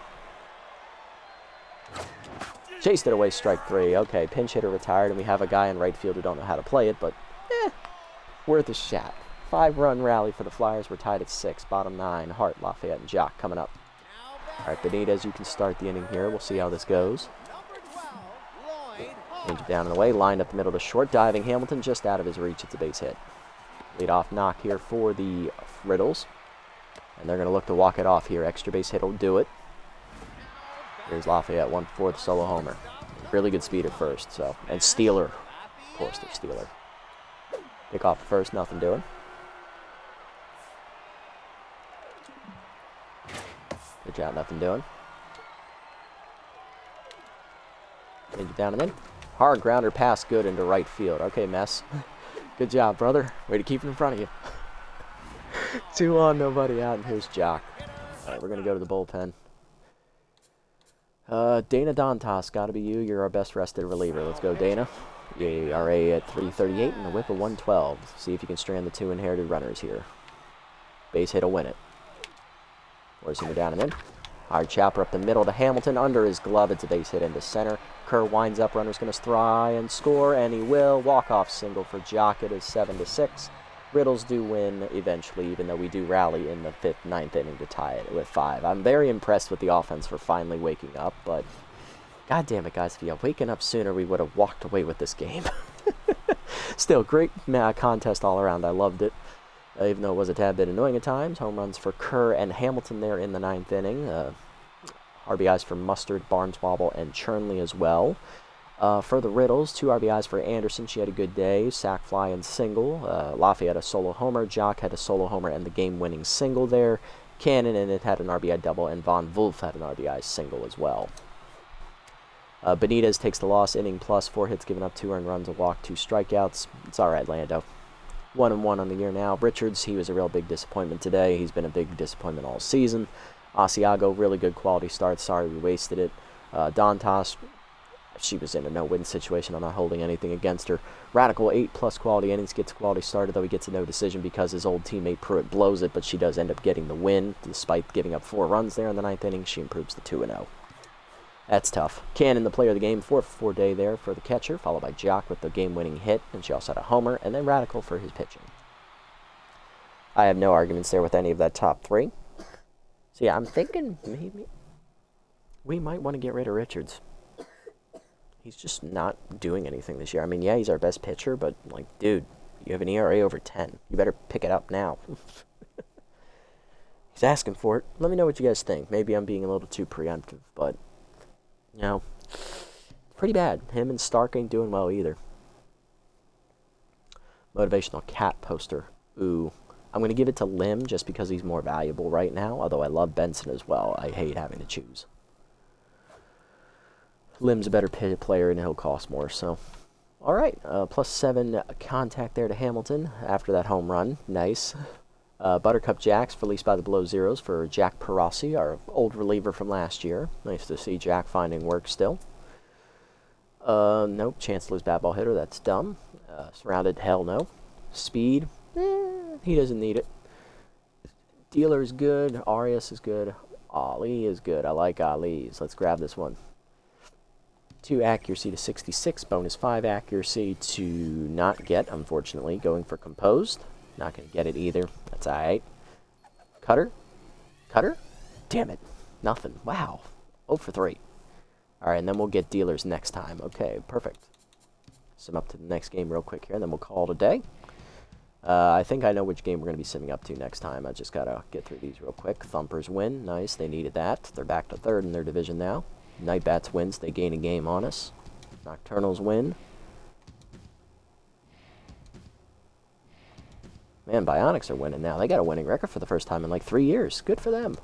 Chased it away, strike 3. Okay, pinch hitter retired, and we have a guy in right field who don't know how to play it, but worth a shot. 5-run rally for the Flyers. We're tied at 6. Bottom 9. Hart, Lafayette, and Jock coming up. All right, Benitez, you can start the inning here. We'll see how this goes. Change it down and away. Lined up the middle to short. Diving Hamilton just out of his reach. It's a base hit. Lead off knock here for the Riddles. And they're going to look to walk it off here. Extra base hit will do it. Here's Lafayette, 1-4, the solo homer. Really good speed at first, so. And Steeler. Of course, they're Steeler. Pick off first, nothing doing. Good job, nothing doing. Change it down and in. Hard grounder pass, good into right field. Okay, Mess. Good job, brother. Way to keep it in front of you. 2 on, nobody out, and here's Jock. All right, we're going to go to the bullpen. Dana Dantas, got to be you. You're our best rested reliever. Let's go, Dana. ERA at 338 and a whip of 112. See if you can strand the 2 inherited runners here. Base hit will win it. Forcing it down and in. Hard chopper up the middle to Hamilton. Under his glove, it's a base hit into center. Kerr winds up. Runner's going to try and score, and he will. Walk-off single for Jock. It is 7-6. Riddles do win eventually, even though we do rally in the 5th, 9th inning to tie it with 5. I'm very impressed with the offense for finally waking up, but god damn it, guys, if you had waken up sooner, we would have walked away with this game. Still, great contest all around. I loved it, even though it was a tad bit annoying at times. Home runs for Kerr and Hamilton there in the 9th inning. RBIs for Mustard, Barneswobble, and Chernley as well. For the Riddles, 2 RBIs for Anderson. She had a good day. Sack fly and single. Lafayette a solo homer. Jock had a solo homer and the game-winning single there. Cannon and it had an RBI double, and Von Wolf had an RBI single as well. Benitez takes the loss. Inning plus, 4 hits given up, 2 earned runs, a walk, 2 strikeouts. It's all right, Lando. 1-1 on the year now. Richards, he was a real big disappointment today. He's been a big disappointment all season. Asiago, really good quality start. Sorry we wasted it. Dantas, she was in a no-win situation. I'm not holding anything against her. Radical, 8+ quality innings, gets a quality starter, though he gets a no decision because his old teammate Pruitt blows it, but she does end up getting the win. Despite giving up 4 runs there in the 9th inning, she improves to 2-0. That's tough. Cannon, the player of the game, 4-for-4 day there for the catcher, followed by Jock with the game-winning hit, and she also had a homer, and then Radical for his pitching. I have no arguments there with any of that top 3. So yeah, I'm thinking maybe we might want to get rid of Richards. He's just not doing anything this year. I mean, yeah, he's our best pitcher, but, like, dude, you have an ERA over 10. You better pick it up now. He's asking for it. Let me know what you guys think. Maybe I'm being a little too preemptive, but, you know, pretty bad. Him and Stark ain't doing well either. Motivational cat poster. Ooh. I'm going to give it to Lim just because he's more valuable right now, although I love Benson as well. I hate having to choose. Lim's a better player, and he'll cost more, so. All right, +7 contact there to Hamilton after that home run. Nice. Buttercup Jacks released by the Below Zeros for Jack Perossi, our old reliever from last year. Nice to see Jack finding work still. Nope, chance to lose bat ball hitter. That's dumb. Surrounded, hell no. Speed, he doesn't need it. Dealer is good. Arias is good. Ali is good. I like Ali's. Let's grab this one. 2 accuracy to 66, bonus 5 accuracy to not get, unfortunately. Going for composed. Not going to get it either. That's alright. Cutter? Cutter? Damn it. Nothing. Wow. 0 for 3. Alright, and then we'll get dealers next time. Okay, perfect. Sim up to the next game real quick here, and then we'll call it a day. I think I know which game we're going to be simming up to next time. I just got to get through these real quick. Thumpers win. Nice. They needed that. They're back to 3rd in their division now. Night Bats wins. They gain a game on us. Nocturnals win. Man, Bionics are winning now. They got a winning record for the first time in like 3 years. Good for them.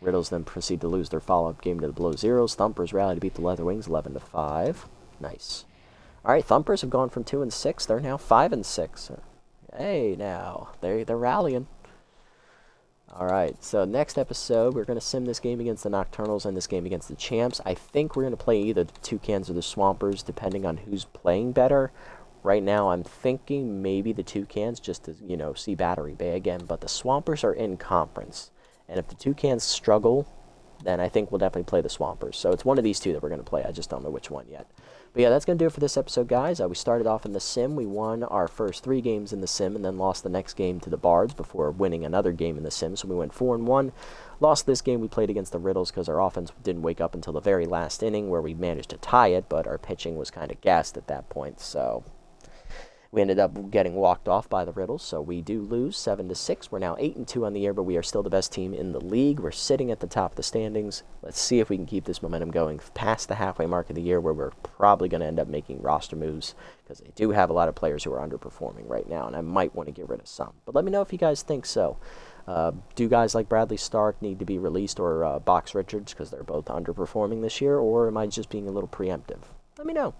Riddles then proceed to lose their follow-up game to the Below Zeros. Thumpers rally to beat the Leatherwings 11-5. Nice. All right, Thumpers have gone from 2-6. They're now 5-6. Hey, now they're rallying. All right, so next episode we're going to sim this game against the Nocturnals and this game against the Champs. I think we're going to play either the Toucans or the Swampers, depending on who's playing better. Right now, I'm thinking maybe the Toucans, just to, you know, see Battery Bay again. But the Swampers are in conference. And if the Toucans struggle, then I think we'll definitely play the Swampers. So it's one of these two that we're going to play. I just don't know which one yet. But yeah, that's going to do it for this episode, guys. We started off in the Sim. We won our first 3 games in the Sim and then lost the next game to the Bards before winning another game in the Sim. So we went 4-1. Lost this game we played against the Riddles because our offense didn't wake up until the very last inning where we managed to tie it, but our pitching was kind of gassed at that point. So we ended up getting walked off by the Riddles, so we do lose 7-6. We're now 8-2 on the year, but we are still the best team in the league. We're sitting at the top of the standings. Let's see if we can keep this momentum going past the halfway mark of the year, where we're probably going to end up making roster moves, because they do have a lot of players who are underperforming right now, and I might want to get rid of some. But let me know if you guys think so. Do guys like Bradley Stark need to be released, or Box Richards, because they're both underperforming this year, or am I just being a little preemptive? Let me know.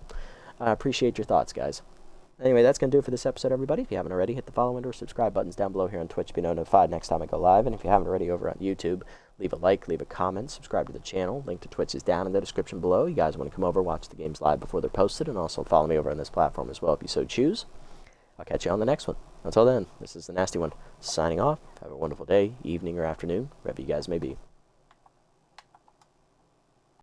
I appreciate your thoughts, guys. Anyway, that's going to do it for this episode, everybody. If you haven't already, hit the follow and or subscribe buttons down below here on Twitch to be notified next time I go live. And if you haven't already over on YouTube, leave a like, leave a comment, subscribe to the channel. Link to Twitch is down in the description below. You guys want to come over, watch the games live before they're posted, and also follow me over on this platform as well if you so choose. I'll catch you on the next one. Until then, this is the Nasty One, signing off. Have a wonderful day, evening, or afternoon, wherever you guys may be.